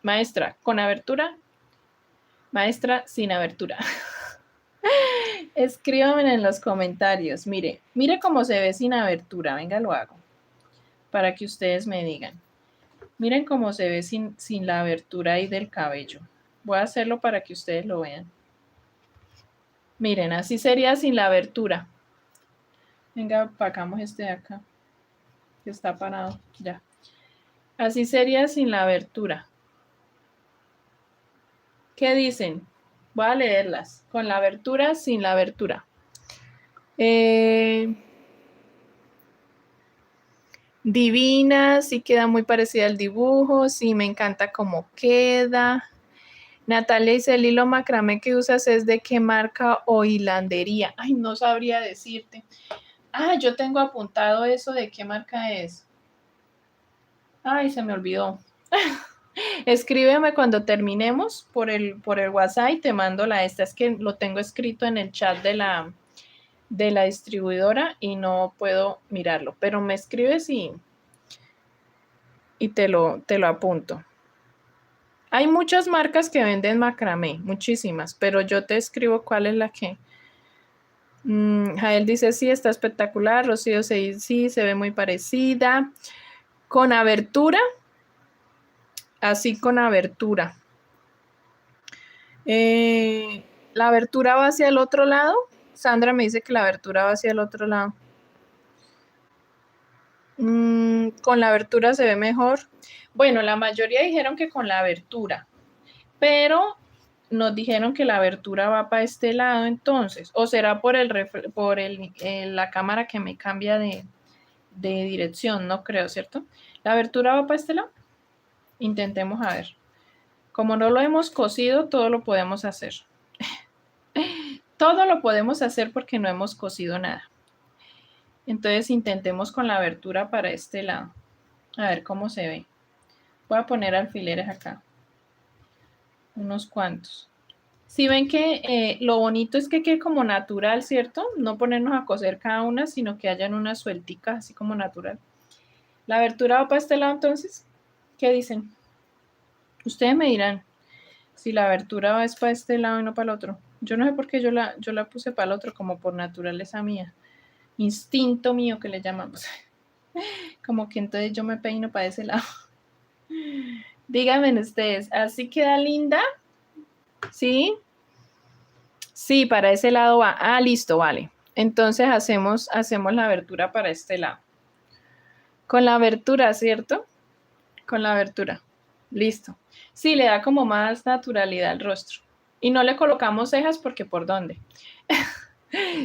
A: Maestra, ¿con abertura? Maestra, sin abertura. Escríbanme en los comentarios. Mire cómo se ve sin abertura. Venga, lo hago. Para que ustedes me digan. Miren cómo se ve sin la abertura ahí del cabello. Voy a hacerlo para que ustedes lo vean. Miren, así sería sin la abertura. Venga, apagamos este de acá. Que está parado. Ya. Así sería sin la abertura. ¿Qué dicen? Voy a leerlas. Con la abertura, sin la abertura. Divina, sí queda muy parecida al dibujo, sí me encanta cómo queda. Natalia dice, el hilo macramé que usas es de qué marca o hilandería. Ay, no sabría decirte. Ah, yo tengo apuntado eso de qué marca es. Ay, se me olvidó. Escríbeme cuando terminemos por el WhatsApp y te mando la esta. Es que lo tengo escrito en el chat de la distribuidora y no puedo mirarlo. Pero me escribes y te lo apunto. Hay muchas marcas que venden macramé, muchísimas, pero yo te escribo cuál es la que. Jael dice, sí, está espectacular. Rocío se sí, se ve muy parecida. Con abertura, así con abertura. La abertura va hacia el otro lado. Sandra me dice que la abertura va hacia el otro lado. Con la abertura se ve mejor. Bueno, la mayoría dijeron que con la abertura, pero nos dijeron que la abertura va para este lado entonces, o será por la cámara que me cambia de dirección, no creo, ¿cierto? La abertura va para este lado. Intentemos a ver. Como no lo hemos cosido, todo lo podemos hacer. Todo lo podemos hacer porque no hemos cosido nada. Entonces intentemos con la abertura para este lado. A ver cómo se ve. Voy a poner alfileres acá. Unos cuantos. Si ven que lo bonito es que quede como natural, ¿cierto? No ponernos a coser cada una, sino que hayan unas suelticas así como natural. ¿La abertura va para este lado entonces? ¿Qué dicen? Ustedes me dirán si la abertura va para este lado y no para el otro. Yo no sé por qué yo la puse para el otro, como por naturaleza mía. Instinto mío que le llamamos. Como que entonces yo me peino para ese lado. Díganme ustedes, ¿así queda linda? ¿Sí? Sí, para ese lado va. Ah, listo, vale. Entonces hacemos la abertura para este lado. Con la abertura, ¿cierto? Con la abertura. Listo. Sí, le da como más naturalidad al rostro. Y no le colocamos cejas porque ¿por dónde?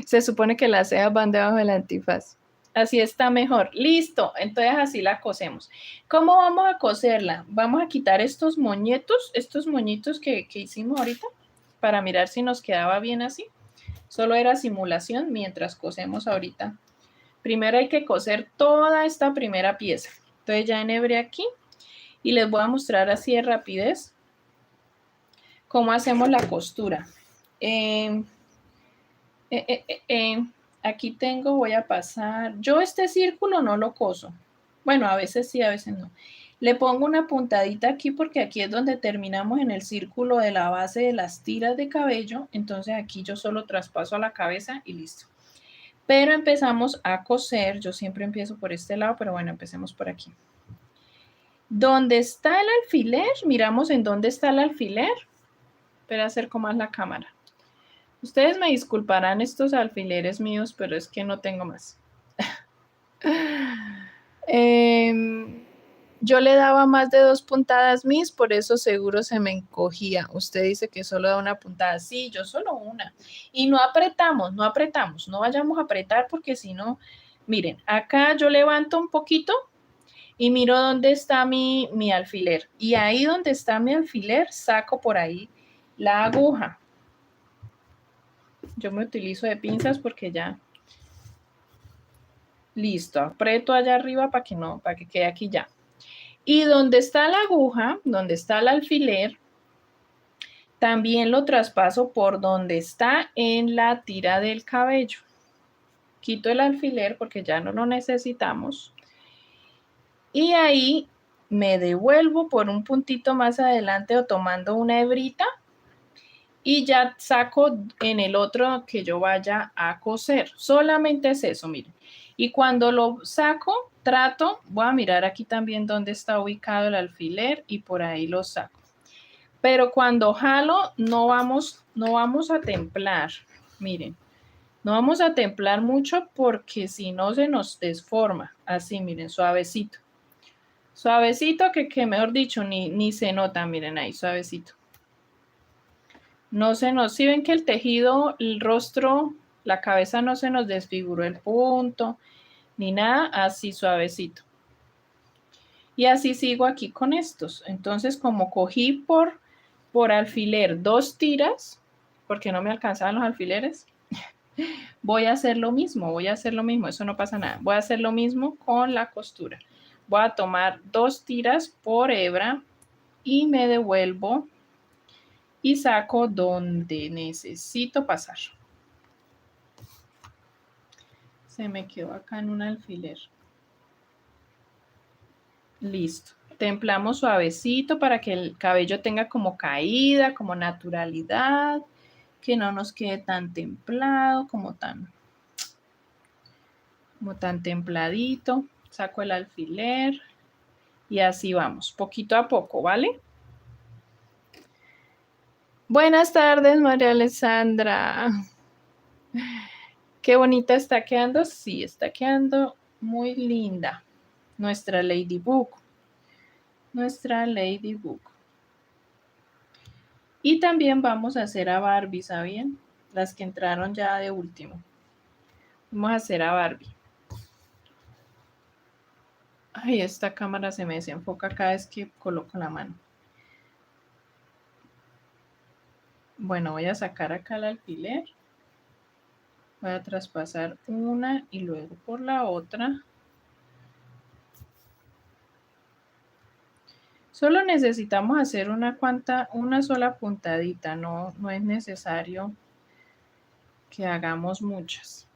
A: Se supone que las cejas van debajo del antifaz. Así está mejor. Listo. Entonces así la cosemos. ¿Cómo vamos a coserla? Vamos a quitar estos moñitos que hicimos ahorita para mirar si nos quedaba bien así. Solo era simulación mientras cosemos ahorita. Primero hay que coser toda esta primera pieza. Entonces ya enhebré aquí y les voy a mostrar así de rapidez cómo hacemos la costura. Aquí tengo, voy a pasar. Yo este círculo no lo coso. Bueno, a veces sí, a veces no. Le pongo una puntadita aquí porque aquí es donde terminamos en el círculo de la base de las tiras de cabello. Entonces aquí yo solo traspaso a la cabeza y listo. Pero empezamos a coser. Yo siempre empiezo por este lado, pero bueno, empecemos por aquí. ¿Dónde está el alfiler? Miramos en dónde está el alfiler. Espera, acerco más la cámara. Ustedes me disculparán estos alfileres míos, pero es que no tengo más. Yo le daba más de 2 puntadas mis, por eso seguro se me encogía. Usted dice que solo da una puntada. Sí, yo solo una. Y no apretamos, no vayamos a apretar porque si no, miren, acá yo levanto un poquito y miro dónde está mi alfiler. Y ahí donde está mi alfiler, saco por ahí la aguja. Yo me utilizo de pinzas porque ya Listo, aprieto allá arriba para que quede aquí ya. Y donde está la aguja, donde está el alfiler, también lo traspaso por donde está en la tira del cabello. Quito el alfiler porque ya no lo necesitamos. Y ahí me devuelvo por un puntito más adelante o tomando una hebrita y ya saco en el otro que yo vaya a coser. Solamente es eso, miren. Y cuando lo saco, voy a mirar aquí también dónde está ubicado el alfiler y por ahí lo saco. Pero cuando jalo, no vamos a templar, miren. No vamos a templar mucho porque si no se nos desforma. Así, miren, suavecito. Suavecito que mejor dicho, ni se nota, miren ahí, suavecito. No se nos, si ven que el tejido, el rostro, la cabeza no se nos desfiguró el punto, ni nada, así suavecito. Y así sigo aquí con estos. Entonces, como cogí por alfiler 2 tiras, porque no me alcanzaban los alfileres, voy a hacer lo mismo, eso no pasa nada. Voy a hacer lo mismo con la costura. Voy a tomar 2 tiras por hebra y me devuelvo y saco donde necesito pasar. Se me quedó acá en un alfiler. Listo. Templamos suavecito para que el cabello tenga como caída, como naturalidad, que no nos quede tan templado, como tan templadito. Saco el alfiler y así vamos, poquito a poco, ¿vale? Buenas tardes, María Alessandra. Qué bonita está quedando. Sí, está quedando muy linda. Nuestra Ladybug. Nuestra Ladybug. Y también vamos a hacer a Barbie, ¿sabían? Las que entraron ya de último. Vamos a hacer a Barbie. Ay, esta cámara se me desenfoca cada vez que coloco la mano. Bueno, voy a sacar acá el alfiler. Voy a traspasar una y luego por la otra. Solo necesitamos hacer una sola puntadita, no es necesario que hagamos muchas.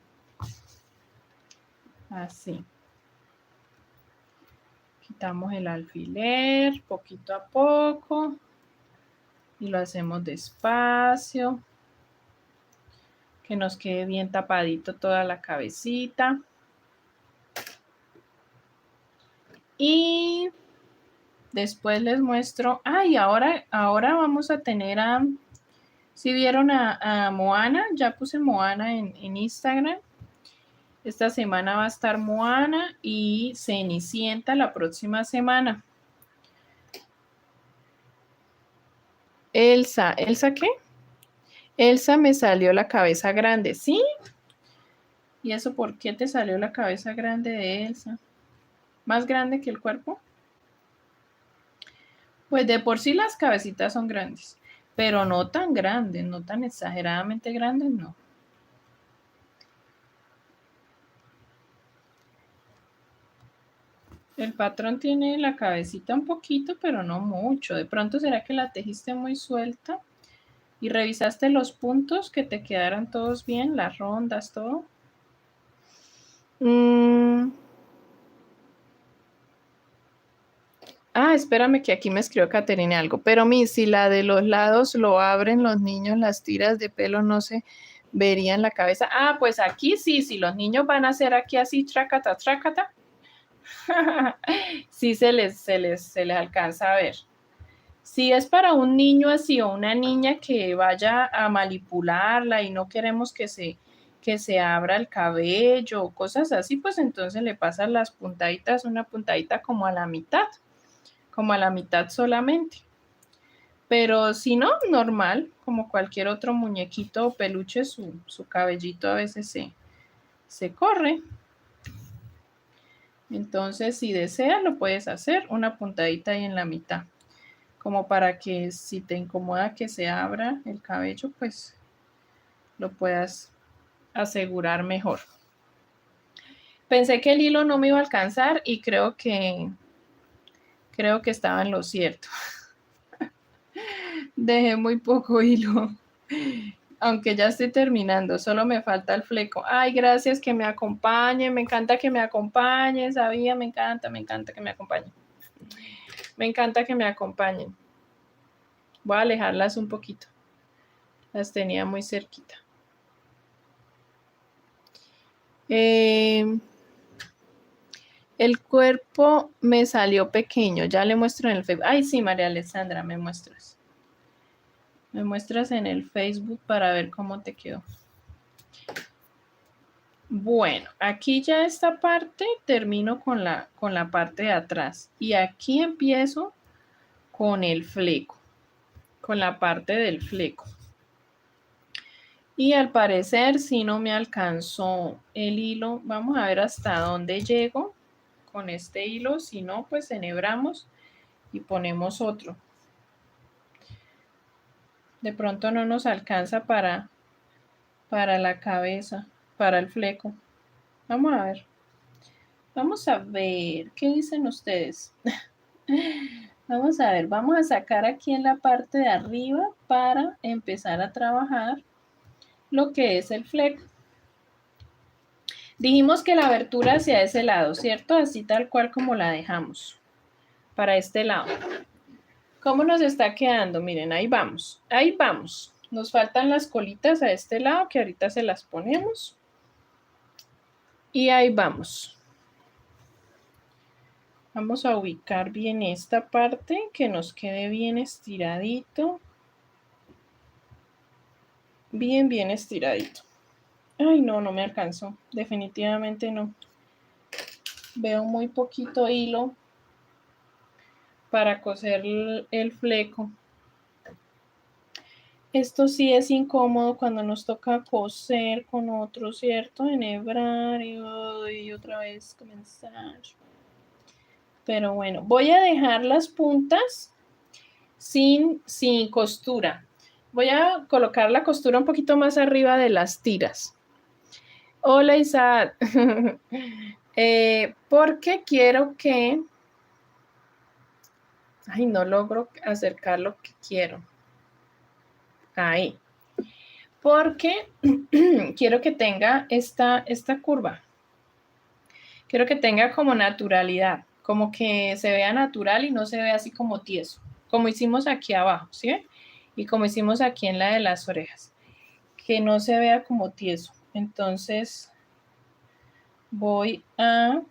A: Así. Quitamos el alfiler poquito a poco y lo hacemos despacio. Que nos quede bien tapadito toda la cabecita. Y después les muestro. Ay, ahora vamos a tener a... Si vieron a Moana, ya puse Moana en Instagram. Esta semana va a estar Moana y Cenicienta la próxima semana. Elsa, ¿Elsa qué? Elsa me salió la cabeza grande, ¿sí? ¿Y eso por qué te salió la cabeza grande de Elsa? ¿Más grande que el cuerpo? Pues de por sí las cabecitas son grandes, pero no tan grandes, no tan exageradamente grandes, no. El patrón tiene la cabecita un poquito, pero no mucho. De pronto, ¿será que la tejiste muy suelta? ¿Y revisaste los puntos que te quedaran todos bien, las rondas, todo? Ah, espérame que aquí me escribió Caterina algo. Pero si la de los lados lo abren los niños, las tiras de pelo no se verían la cabeza. Ah, pues aquí sí, si los niños van a hacer aquí así, trácata, trácata. Sí se les alcanza a ver. Si es para un niño así o una niña que vaya a manipularla y no queremos que se abra el cabello o cosas así, pues entonces le pasan las puntaditas, una puntadita como a la mitad solamente. Pero si no, normal, como cualquier otro muñequito o peluche, su cabellito a veces se corre. Entonces, si deseas, lo puedes hacer una puntadita ahí en la mitad, como para que si te incomoda que se abra el cabello, pues lo puedas asegurar mejor. Pensé que el hilo no me iba a alcanzar y creo que estaba en lo cierto. Dejé muy poco hilo. Aunque ya estoy terminando, solo me falta el fleco. Ay, gracias que me acompañen, me encanta que me acompañen, sabía, me encanta que me acompañen. Me encanta que me acompañen. Voy a alejarlas un poquito. Las tenía muy cerquita. El cuerpo me salió pequeño, ya le muestro en el Facebook. Ay, sí, María Alessandra, me muestras. Me muestras en el Facebook para ver cómo te quedó. Bueno, aquí ya esta parte termino con la parte de atrás y aquí empiezo con el fleco, con la parte del fleco. Y al parecer si no me alcanzó el hilo, vamos a ver hasta dónde llego con este hilo, si no pues enhebramos y ponemos otro. De pronto no nos alcanza para la cabeza, para el fleco. Vamos a ver. Vamos a ver, ¿qué dicen ustedes? Vamos a ver, vamos a sacar aquí en la parte de arriba para empezar a trabajar lo que es el fleco. Dijimos que la abertura hacia ese lado, ¿cierto? Así tal cual como la dejamos, para este lado. ¿Cómo nos está quedando? Miren, ahí vamos, ahí vamos. Nos faltan las colitas a este lado, que ahorita se las ponemos. Y ahí vamos. Vamos a ubicar bien esta parte, que nos quede bien estiradito. Bien, bien estiradito. Ay, no, no me alcanzó. Definitivamente no. Veo muy poquito hilo para coser el fleco. Esto sí es incómodo cuando nos toca coser con otro, ¿cierto? Enhebrar y otra vez comenzar. Pero bueno, voy a dejar las puntas sin costura. Voy a colocar la costura un poquito más arriba de las tiras. Hola, Isaac. Porque quiero que... Ay, no logro acercar lo que quiero. Ahí. Porque quiero que tenga esta curva. Quiero que tenga como naturalidad. Como que se vea natural y no se vea así como tieso. Como hicimos aquí abajo, ¿sí? Y como hicimos aquí en la de las orejas. Que no se vea como tieso. Entonces voy a...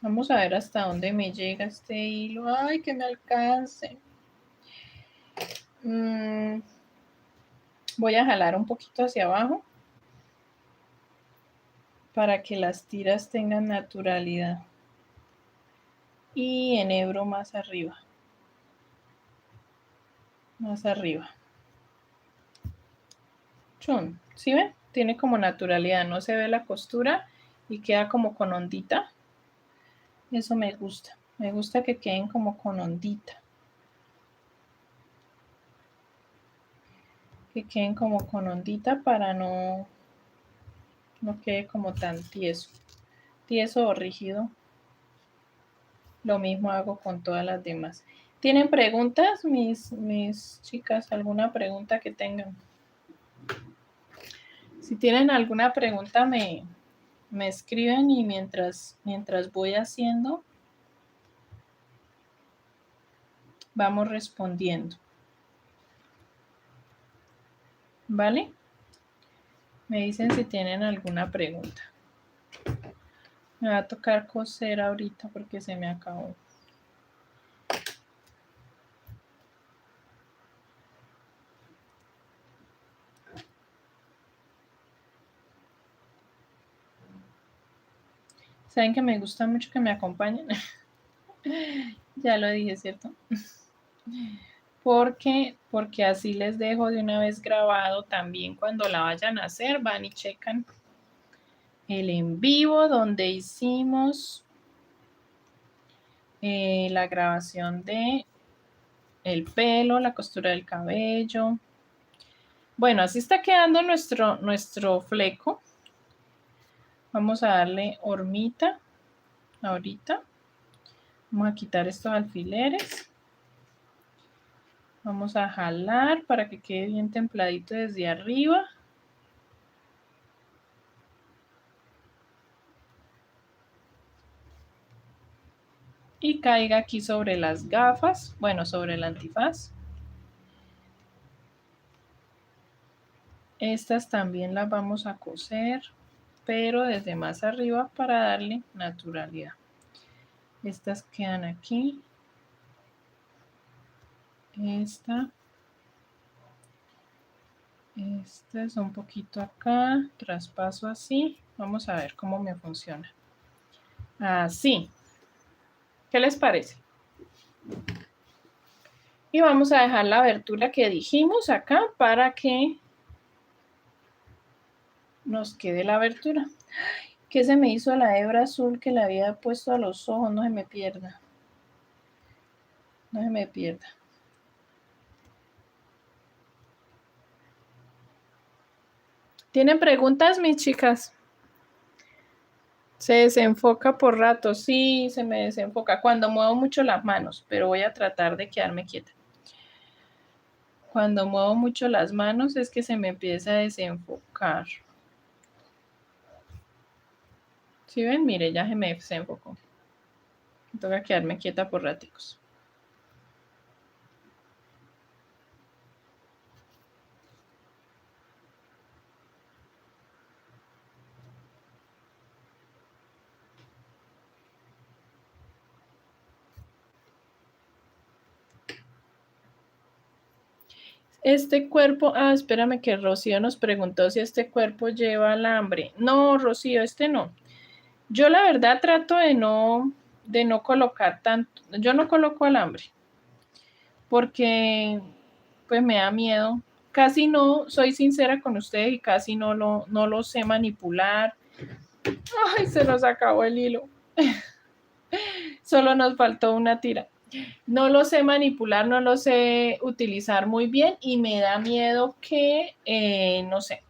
A: Vamos a ver hasta dónde me llega este hilo. Ay, que me alcance. Voy a jalar un poquito hacia abajo para que las tiras tengan naturalidad. Y enhebro más arriba. Más arriba. Chun. ¿Sí ven? Tiene como naturalidad. No se ve la costura y queda como con ondita. Eso me gusta. Me gusta que queden como con ondita. Que queden como con ondita para no quede como tan tieso. Tieso o rígido. Lo mismo hago con todas las demás. ¿Tienen preguntas, mis chicas? ¿Alguna pregunta que tengan? Si tienen alguna pregunta, me escriben y mientras voy haciendo, vamos respondiendo. ¿Vale? Me dicen si tienen alguna pregunta. Me va a tocar coser ahorita porque se me acabó. ¿Saben que me gusta mucho que me acompañen? Ya lo dije, ¿cierto? Porque así les dejo de una vez grabado también cuando la vayan a hacer, van y checan el en vivo donde hicimos la grabación de el pelo, la costura del cabello. Bueno, así está quedando nuestro fleco. Vamos a darle hormita ahorita. Vamos a quitar estos alfileres. Vamos a jalar para que quede bien templadito desde arriba. Y caiga aquí sobre las gafas, bueno, sobre el antifaz. Estas también las vamos a coser, pero desde más arriba para darle naturalidad. Estas quedan aquí. Esta es un poquito acá, traspaso así. Vamos a ver cómo me funciona. Así. ¿Qué les parece? Y vamos a dejar la abertura que dijimos acá para que nos quede la abertura. ¿Qué se me hizo la hebra azul que le había puesto a los ojos? No se me pierda. No se me pierda. ¿Tienen preguntas, mis chicas? Se desenfoca por rato. Sí, se me desenfoca cuando muevo mucho las manos, pero voy a tratar de quedarme quieta. Cuando muevo mucho las manos es que se me empieza a desenfocar. ¿Sí ven? Mire, ya se me desenfocó. Me toca quedarme quieta por raticos. Este cuerpo, espérame que Rocío nos preguntó si este cuerpo lleva alambre. No, Rocío, este no. Yo la verdad trato de no colocar tanto, yo no coloco alambre, porque pues me da miedo. Casi no, soy sincera con ustedes y casi no lo sé manipular. Ay, se nos acabó el hilo. Solo nos faltó una tira. No lo sé manipular, no lo sé utilizar muy bien y me da miedo que, no sé,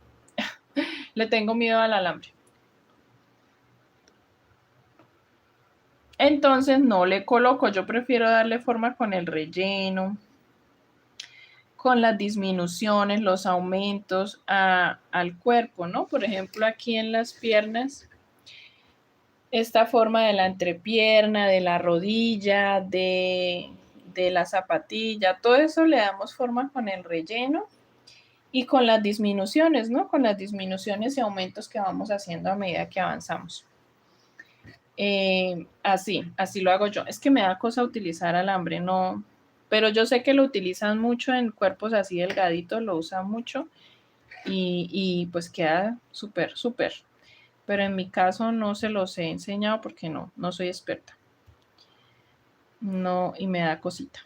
A: le tengo miedo al alambre. Entonces no le coloco, yo prefiero darle forma con el relleno, con las disminuciones, los aumentos al cuerpo, ¿no? Por ejemplo, aquí en las piernas, esta forma de la entrepierna, de la rodilla, de la zapatilla, todo eso le damos forma con el relleno y con las disminuciones, ¿no? Con las disminuciones y aumentos que vamos haciendo a medida que avanzamos. Así lo hago yo. Es que me da cosa utilizar alambre, no, pero yo sé que lo utilizan mucho en cuerpos así delgaditos, lo usan mucho y pues queda súper, súper. Pero en mi caso no se los he enseñado porque no soy experta. No, y me da cosita.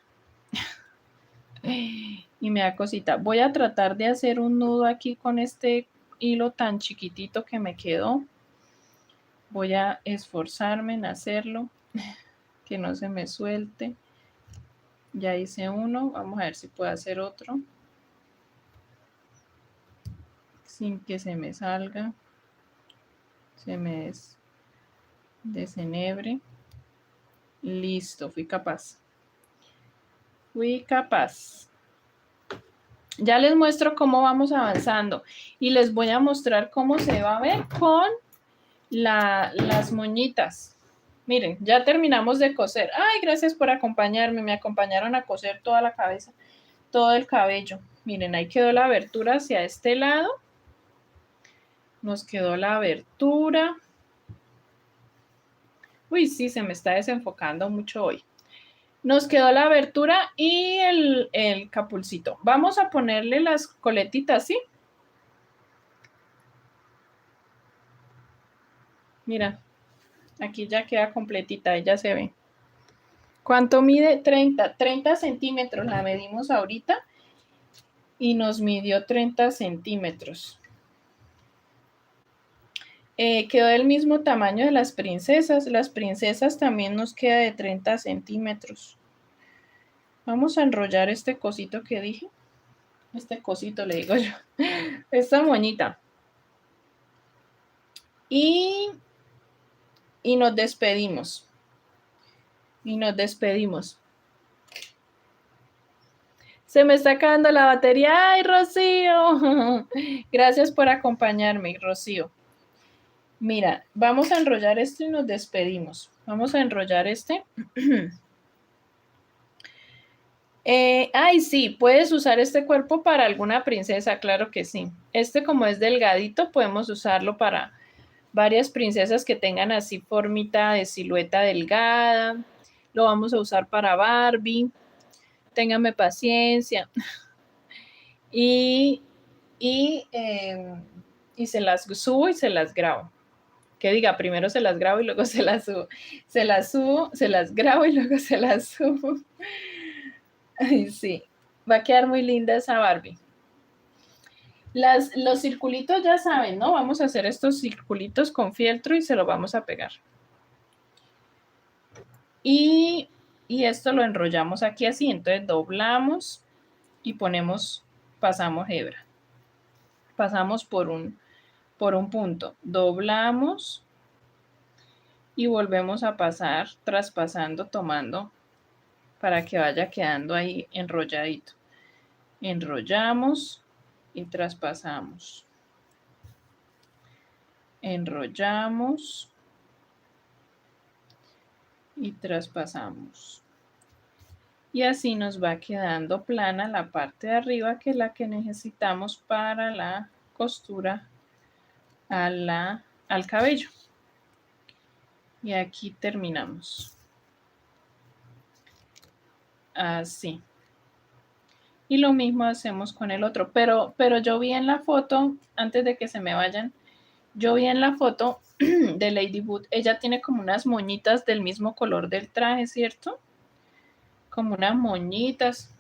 A: Y me da cosita. Voy a tratar de hacer un nudo aquí con este hilo tan chiquitito que me quedó. Voy a esforzarme en hacerlo, que no se me suelte. Ya hice uno, vamos a ver si puedo hacer otro. Sin que se me salga, se me desenebre. Listo, fui capaz. Fui capaz. Ya les muestro cómo vamos avanzando y les voy a mostrar cómo se va a ver con las moñitas. Miren, ya terminamos de coser. Ay, gracias por acompañarme. Me acompañaron a coser toda la cabeza, todo el cabello. Miren, ahí quedó la abertura hacia este lado. Nos quedó la abertura. Uy, sí, se me está desenfocando mucho hoy. Nos quedó la abertura y el capulcito. Vamos a ponerle las coletitas, ¿sí? Mira, aquí ya queda completita, ya se ve. ¿Cuánto mide? 30 centímetros la medimos ahorita y nos midió 30 centímetros. Quedó del mismo tamaño de las princesas. Las princesas también nos queda de 30 centímetros. Vamos a enrollar este cosito que dije. Este cosito le digo yo. Esta moñita. Y, y nos despedimos. Y nos despedimos. Se me está acabando la batería. ¡Ay, Rocío! Gracias por acompañarme, Rocío. Mira, vamos a enrollar esto y nos despedimos. Vamos a enrollar este. Ay, sí, puedes usar este cuerpo para alguna princesa, claro que sí. Este como es delgadito, podemos usarlo para varias princesas que tengan así formita de silueta delgada. Lo vamos a usar para Barbie. Téngame paciencia. Y, y, eh, y se las subo y se las grabo. Que diga, primero se las grabo y luego se las subo. Se las subo, se las grabo y luego se las subo. Ay, sí, va a quedar muy linda esa Barbie. Los circulitos ya saben, ¿no? Vamos a hacer estos circulitos con fieltro y se lo vamos a pegar. Y esto lo enrollamos aquí así, entonces doblamos y pasamos hebra. Pasamos por un punto, doblamos y volvemos a pasar, traspasando, tomando para que vaya quedando ahí enrolladito. Enrollamos y traspasamos. Enrollamos y traspasamos. Y así nos va quedando plana la parte de arriba, que es la que necesitamos para la costura al cabello. Y aquí terminamos. Así. Y lo mismo hacemos con el otro. Pero yo vi en la foto, antes de que se me vayan, yo vi en la foto de Lady Boot, ella tiene como unas moñitas del mismo color del traje, ¿cierto? Como unas moñitas.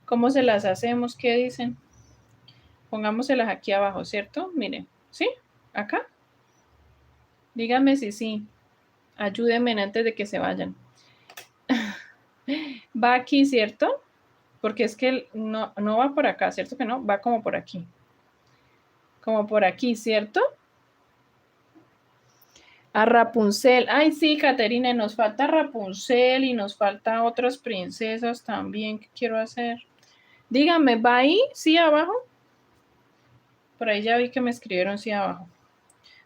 A: ¿Cómo se las hacemos? ¿Qué dicen? Pongámoselas aquí abajo, ¿cierto? Miren, ¿sí? Acá. Díganme si sí. Ayúdenme antes de que se vayan. Va aquí, ¿cierto? Porque es que no va por acá, ¿cierto que no? Va como por aquí. Como por aquí, ¿cierto? A Rapunzel. Ay, sí, Caterina, nos falta Rapunzel y nos falta otras princesas también que quiero hacer. Díganme, ¿va ahí? ¿Sí abajo? Por ahí ya vi que me escribieron sí abajo.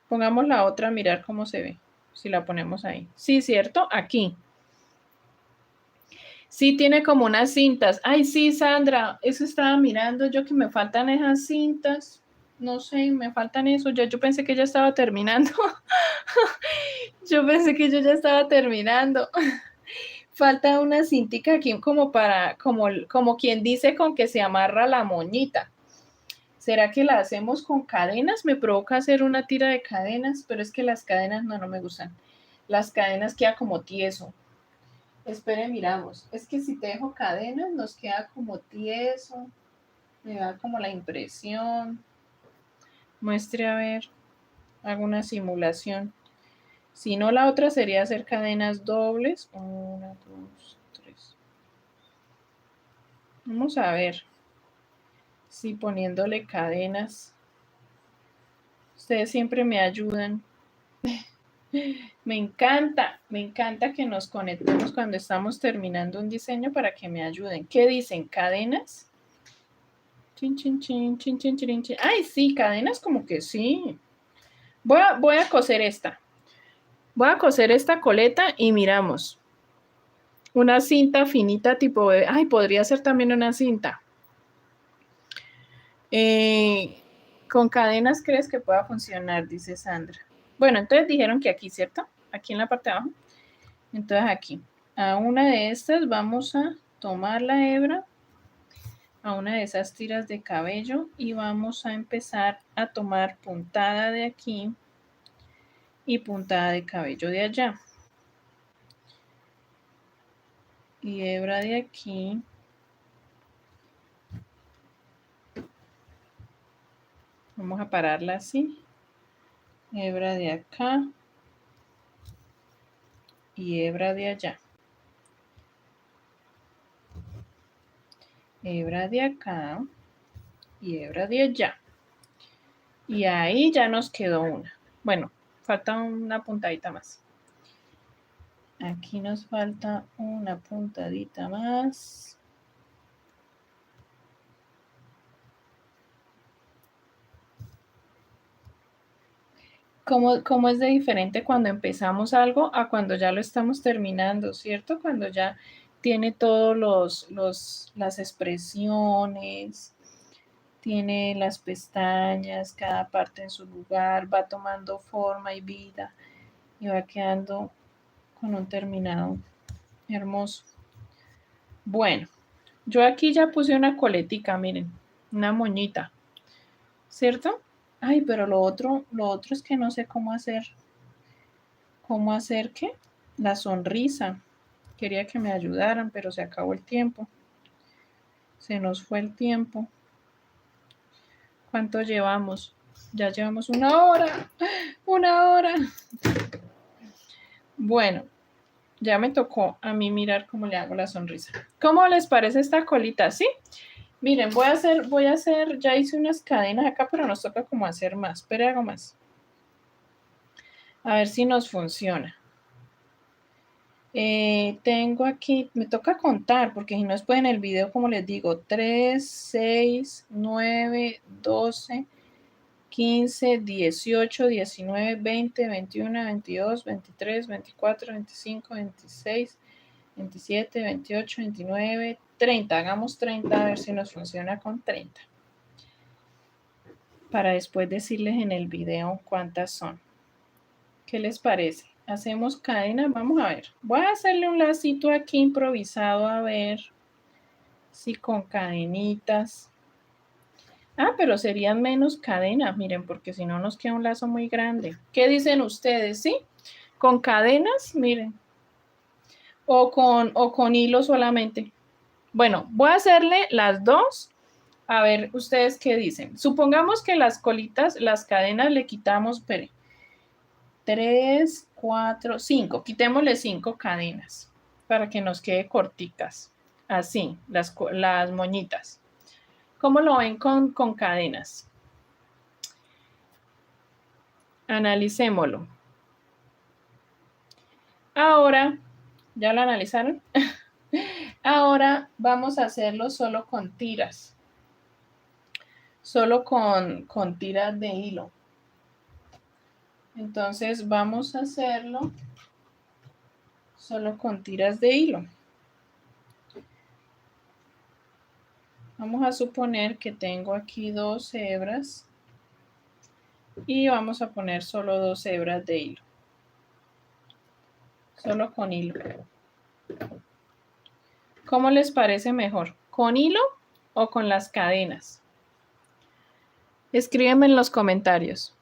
A: Pongamos la otra a mirar cómo se ve. Si la ponemos ahí. Sí, ¿cierto? Aquí. Sí, tiene como unas cintas. Ay, sí, Sandra, eso estaba mirando yo que me faltan esas cintas. No sé, me faltan eso. Ya yo pensé que ya estaba terminando. Yo pensé que yo ya estaba terminando. Falta una cintica aquí como como quien dice con que se amarra la moñita. ¿Será que la hacemos con cadenas? Me provoca hacer una tira de cadenas, pero es que las cadenas no me gustan. Las cadenas queda como tieso. Espere, miramos. Es que si te dejo cadenas nos queda como tieso. Me da como la impresión. Muestre a ver. Hago una simulación. Si no, la otra sería hacer cadenas dobles. 1, 2, 3. Vamos a ver si poniéndole cadenas. Ustedes siempre me ayudan. Me encanta que nos conectemos cuando estamos terminando un diseño para que me ayuden. ¿Qué dicen? ¿Cadenas? Chin, chin, chin, chin, chin, chin, chin. Ay, sí, cadenas como que sí. Voy a coser esta. Voy a coser esta coleta y miramos. Una cinta finita tipo bebé. Ay, podría ser también una cinta. Con cadenas crees que pueda funcionar, dice Sandra. Bueno, entonces dijeron que aquí, ¿cierto? Aquí en la parte de abajo. Entonces aquí, a una de estas vamos a tomar la hebra, a una de esas tiras de cabello y vamos a empezar a tomar puntada de aquí y puntada de cabello de allá. Y hebra de aquí. Vamos a pararla así. Hebra de acá y hebra de allá. Hebra de acá y hebra de allá. Y ahí ya nos quedó una. Bueno, falta una puntadita más. Aquí nos falta una puntadita más. ¿Cómo es de diferente cuando empezamos algo a cuando ya lo estamos terminando, ¿cierto? Cuando ya tiene todos las expresiones, tiene las pestañas, cada parte en su lugar, va tomando forma y vida y va quedando con un terminado hermoso. Bueno, yo aquí ya puse una coletica, miren, una moñita, ¿cierto? Ay, pero lo otro es que no sé cómo hacer qué, la sonrisa. Quería que me ayudaran, pero se acabó el tiempo. Se nos fue el tiempo. ¿Cuánto llevamos? Ya llevamos 1 hora. 1 hora. Bueno, ya me tocó a mí mirar cómo le hago la sonrisa. ¿Cómo les parece esta colita? ¿Sí? Miren, voy a hacer, ya hice unas cadenas acá, pero nos toca como hacer más. Pero hago más. A ver si nos funciona. Tengo aquí, me toca contar, porque si no después en el video, como les digo, 3, 6, 9, 12, 15, 18, 19, 20, 21, 22, 23, 24, 25, 26, 27, 28, 29, 30. Hagamos 30 a ver si nos funciona con 30. Para después decirles en el video cuántas son. ¿Qué les parece? Hacemos cadena, vamos a ver. Voy a hacerle un lacito aquí improvisado a ver si con cadenitas. Ah, pero serían menos cadenas, miren, porque si no nos queda un lazo muy grande. ¿Qué dicen ustedes? ¿Sí? ¿Con cadenas? Miren. O con hilo solamente. Bueno, voy a hacerle las dos. A ver, ustedes qué dicen. Supongamos que las colitas, las cadenas le quitamos, espere, 3, 4, 5. Quitémosle 5 cadenas para que nos quede corticas. Así, las moñitas. ¿Cómo lo ven con cadenas? Analicémoslo. Ahora, ¿ya lo analizaron? Ahora vamos a hacerlo solo con tiras. Solo con tiras de hilo. Entonces vamos a hacerlo solo con tiras de hilo. Vamos a suponer que tengo aquí 2 hebras y vamos a poner solo 2 hebras de hilo. Solo con hilo. ¿Cómo les parece mejor? ¿Con hilo o con las cadenas? Escríbeme en los comentarios.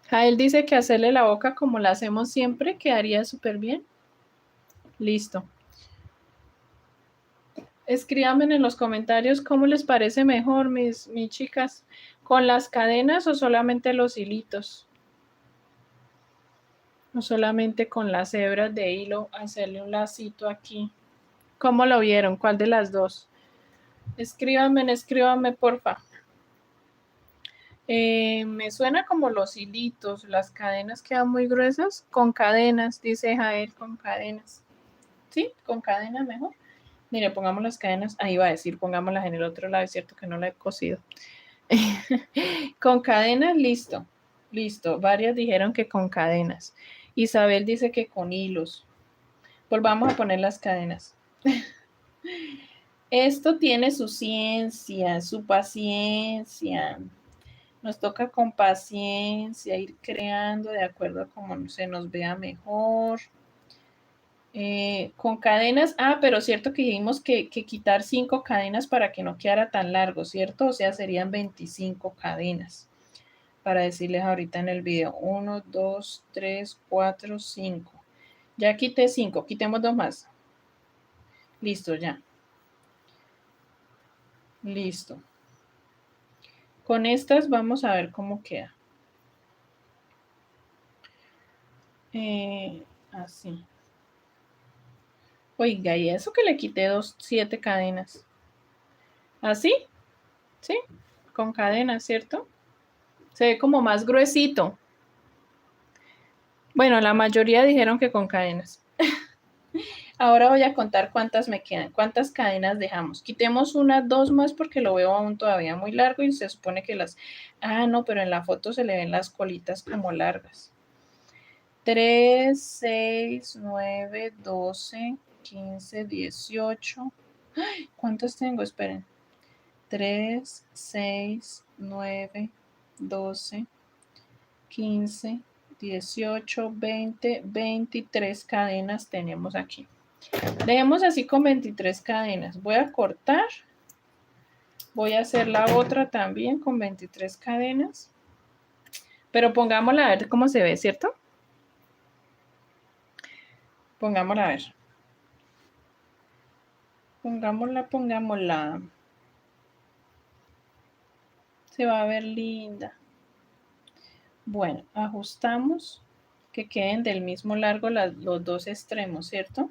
A: Jael dice que hacerle la boca como la hacemos siempre quedaría súper bien. Listo. Escríbanme en los comentarios cómo les parece mejor, mis chicas, con las cadenas o solamente los hilitos. O solamente con las hebras de hilo, hacerle un lacito aquí. ¿Cómo lo vieron? ¿Cuál de las dos? Escríbanme, porfa. Me suena como los hilitos, las cadenas quedan muy gruesas. Con cadenas, dice Jael, con cadenas. ¿Sí? Con cadenas mejor. Mire, pongamos las cadenas, ahí va a decir, pongámoslas en el otro lado, es cierto que no la he cosido. Con cadenas, listo, listo. Varias dijeron que con cadenas. Isabel dice que con hilos. Volvamos a poner las cadenas. Esto tiene su ciencia, su paciencia. Nos toca con paciencia ir creando de acuerdo a cómo se nos vea mejor. Con cadenas, pero cierto que dijimos que quitar 5 cadenas para que no quedara tan largo, ¿cierto? O sea, serían 25 cadenas. Para decirles ahorita en el video, 1, 2, 3, 4, 5. Ya quité 5, quitemos 2 más. Listo, ya. Listo. Con estas vamos a ver cómo queda. Así. Oiga, y eso que le quité 7 cadenas. ¿Así? ¿Sí? Con cadenas, ¿cierto? Se ve como más gruesito. Bueno, la mayoría dijeron que con cadenas. Ahora voy a contar cuántas me quedan, cuántas cadenas dejamos. Quitemos unas dos más porque lo veo aún todavía muy largo y se supone que las... Ah, no, pero en la foto se le ven las colitas como largas. 3, 6, 9, 12, 15, 18. ¿Cuántas tengo? Esperen. 3, 6, 9, 12, 15, 18, 20, 23 cadenas tenemos aquí. Dejemos así con 23 cadenas. Voy a cortar. Voy a hacer la otra también con 23 cadenas. Pero pongámosla a ver cómo se ve, ¿cierto? Pongámosla a ver. Pongámosla. Se va a ver linda. Bueno, ajustamos que queden del mismo largo los dos extremos, ¿cierto?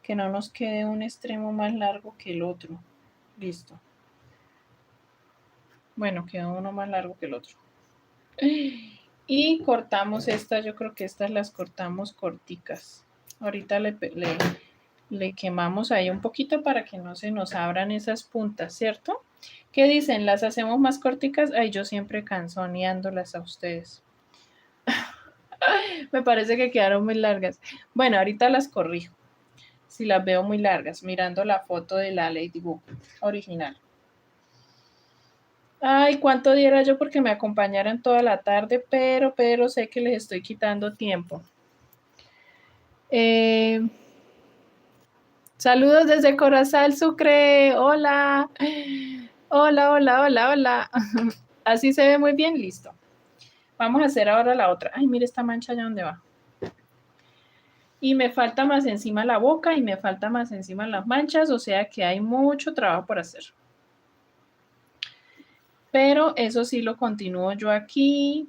A: Que no nos quede un extremo más largo que el otro. Listo. Bueno, quedó uno más largo que el otro. Y cortamos estas, yo creo que estas las cortamos corticas. Ahorita le quemamos ahí un poquito para que no se nos abran esas puntas, ¿cierto? ¿Qué dicen? ¿Las hacemos más corticas? Ay, yo siempre canzoneándolas a ustedes. Me parece que quedaron muy largas. Bueno, ahorita las corrijo. Si las veo muy largas, mirando la foto de la Ladybug original. Ay, cuánto diera yo porque me acompañaran toda la tarde, pero sé que les estoy quitando tiempo. Saludos desde Corazal Sucre. Hola. Hola. Así se ve muy bien, listo. Vamos a hacer ahora la otra. Ay, mire esta mancha allá donde va. Y me falta más encima la boca y me falta más encima las manchas, o sea que hay mucho trabajo por hacer. Pero eso sí lo continúo yo aquí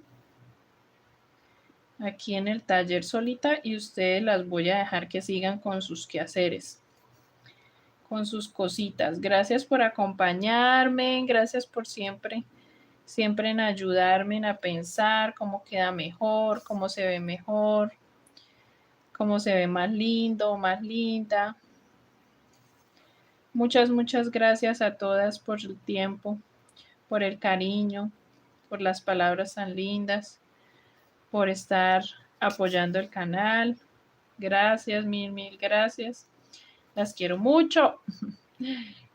A: en el taller solita y ustedes las voy a dejar que sigan con sus quehaceres, con sus cositas. Gracias por acompañarme, gracias por siempre en ayudarme a pensar cómo queda mejor, cómo se ve mejor, cómo se ve más lindo, más linda. Muchas gracias a todas por su tiempo, por el cariño, por las palabras tan lindas, por estar apoyando el canal. Gracias, mil gracias. Las quiero mucho.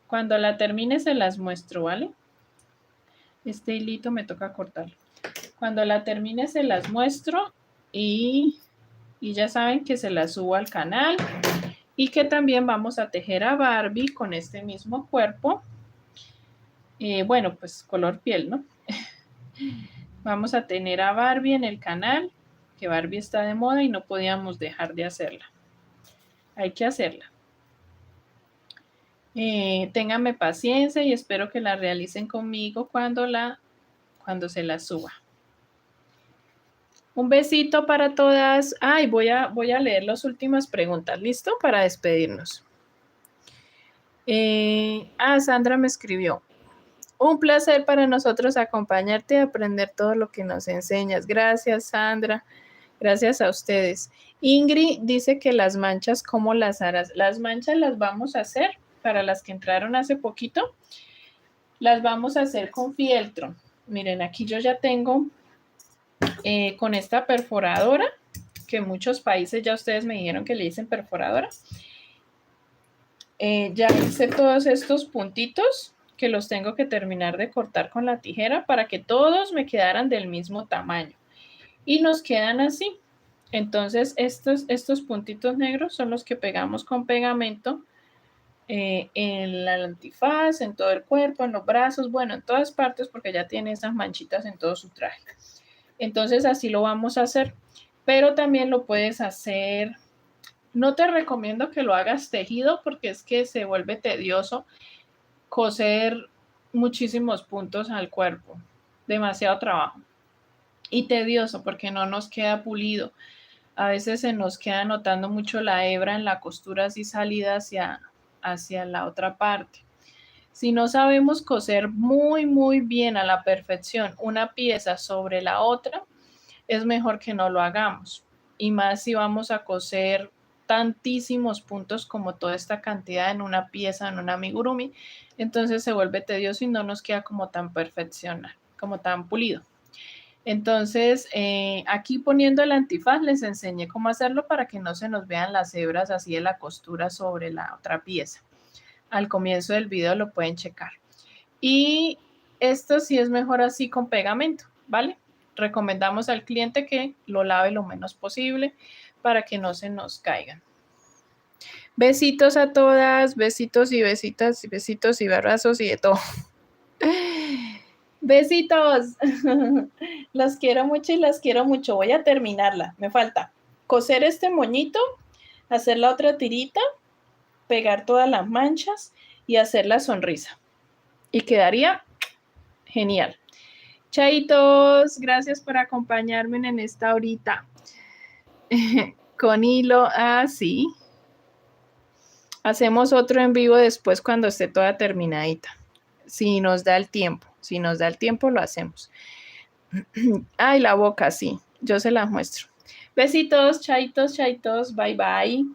A: Cuando la termine se las muestro, ¿vale? Este hilito me toca cortarlo. Cuando la termine se las muestro y ya saben que se las subo al canal y que también vamos a tejer a Barbie con este mismo cuerpo. Bueno, pues color piel, ¿no? Vamos a tener a Barbie en el canal, que Barbie está de moda y no podíamos dejar de hacerla. Hay que hacerla. Ténganme paciencia y espero que la realicen conmigo cuando se la suba. Un besito para todas. Ay, voy a leer las últimas preguntas. ¿Listo? Para despedirnos. Sandra me escribió. Un placer para nosotros acompañarte y aprender todo lo que nos enseñas. Gracias, Sandra. Gracias a ustedes. Ingrid dice que las manchas, ¿cómo las harás? Las manchas las vamos a hacer, para las que entraron hace poquito, las vamos a hacer con fieltro. Miren, aquí yo ya tengo con esta perforadora, que en muchos países ya ustedes me dijeron que le dicen perforadora. Ya hice todos estos puntitos que los tengo que terminar de cortar con la tijera para que todos me quedaran del mismo tamaño. Y nos quedan así. Entonces, estos puntitos negros son los que pegamos con pegamento en la antifaz, en todo el cuerpo, en los brazos, bueno, en todas partes, porque ya tiene esas manchitas en todo su traje. Entonces, así lo vamos a hacer. Pero también lo puedes hacer. No te recomiendo que lo hagas tejido porque es que se vuelve tedioso coser muchísimos puntos al cuerpo. Demasiado trabajo. Y tedioso porque no nos queda pulido. A veces se nos queda notando mucho la hebra en la costura así salida hacia la otra parte. Si no sabemos coser muy bien a la perfección una pieza sobre la otra, es mejor que no lo hagamos. Y más si vamos a coser tantísimos puntos como toda esta cantidad en una pieza, en un amigurumi, entonces se vuelve tedioso y no nos queda como tan perfeccional, como tan pulido. Entonces, aquí poniendo el antifaz les enseñé cómo hacerlo para que no se nos vean las hebras así de la costura sobre la otra pieza. Al comienzo del video lo pueden checar. Y esto sí es mejor así con pegamento, ¿vale? Recomendamos al cliente que lo lave lo menos posible para que no se nos caigan. Besitos a todas, besitos y besitas, besitos y abrazos y de todo. Besitos. Las quiero mucho y las quiero mucho. Voy a terminarla. Me falta coser este moñito, hacer la otra tirita, pegar todas las manchas y hacer la sonrisa. Y quedaría genial. Chaitos, gracias por acompañarme en esta horita. Con hilo, sí. Hacemos otro en vivo después cuando esté toda terminadita. Si nos da el tiempo. Si nos da el tiempo, lo hacemos. Ay, la boca, sí. Yo se la muestro. Besitos, chaitos, chaitos. Bye, bye.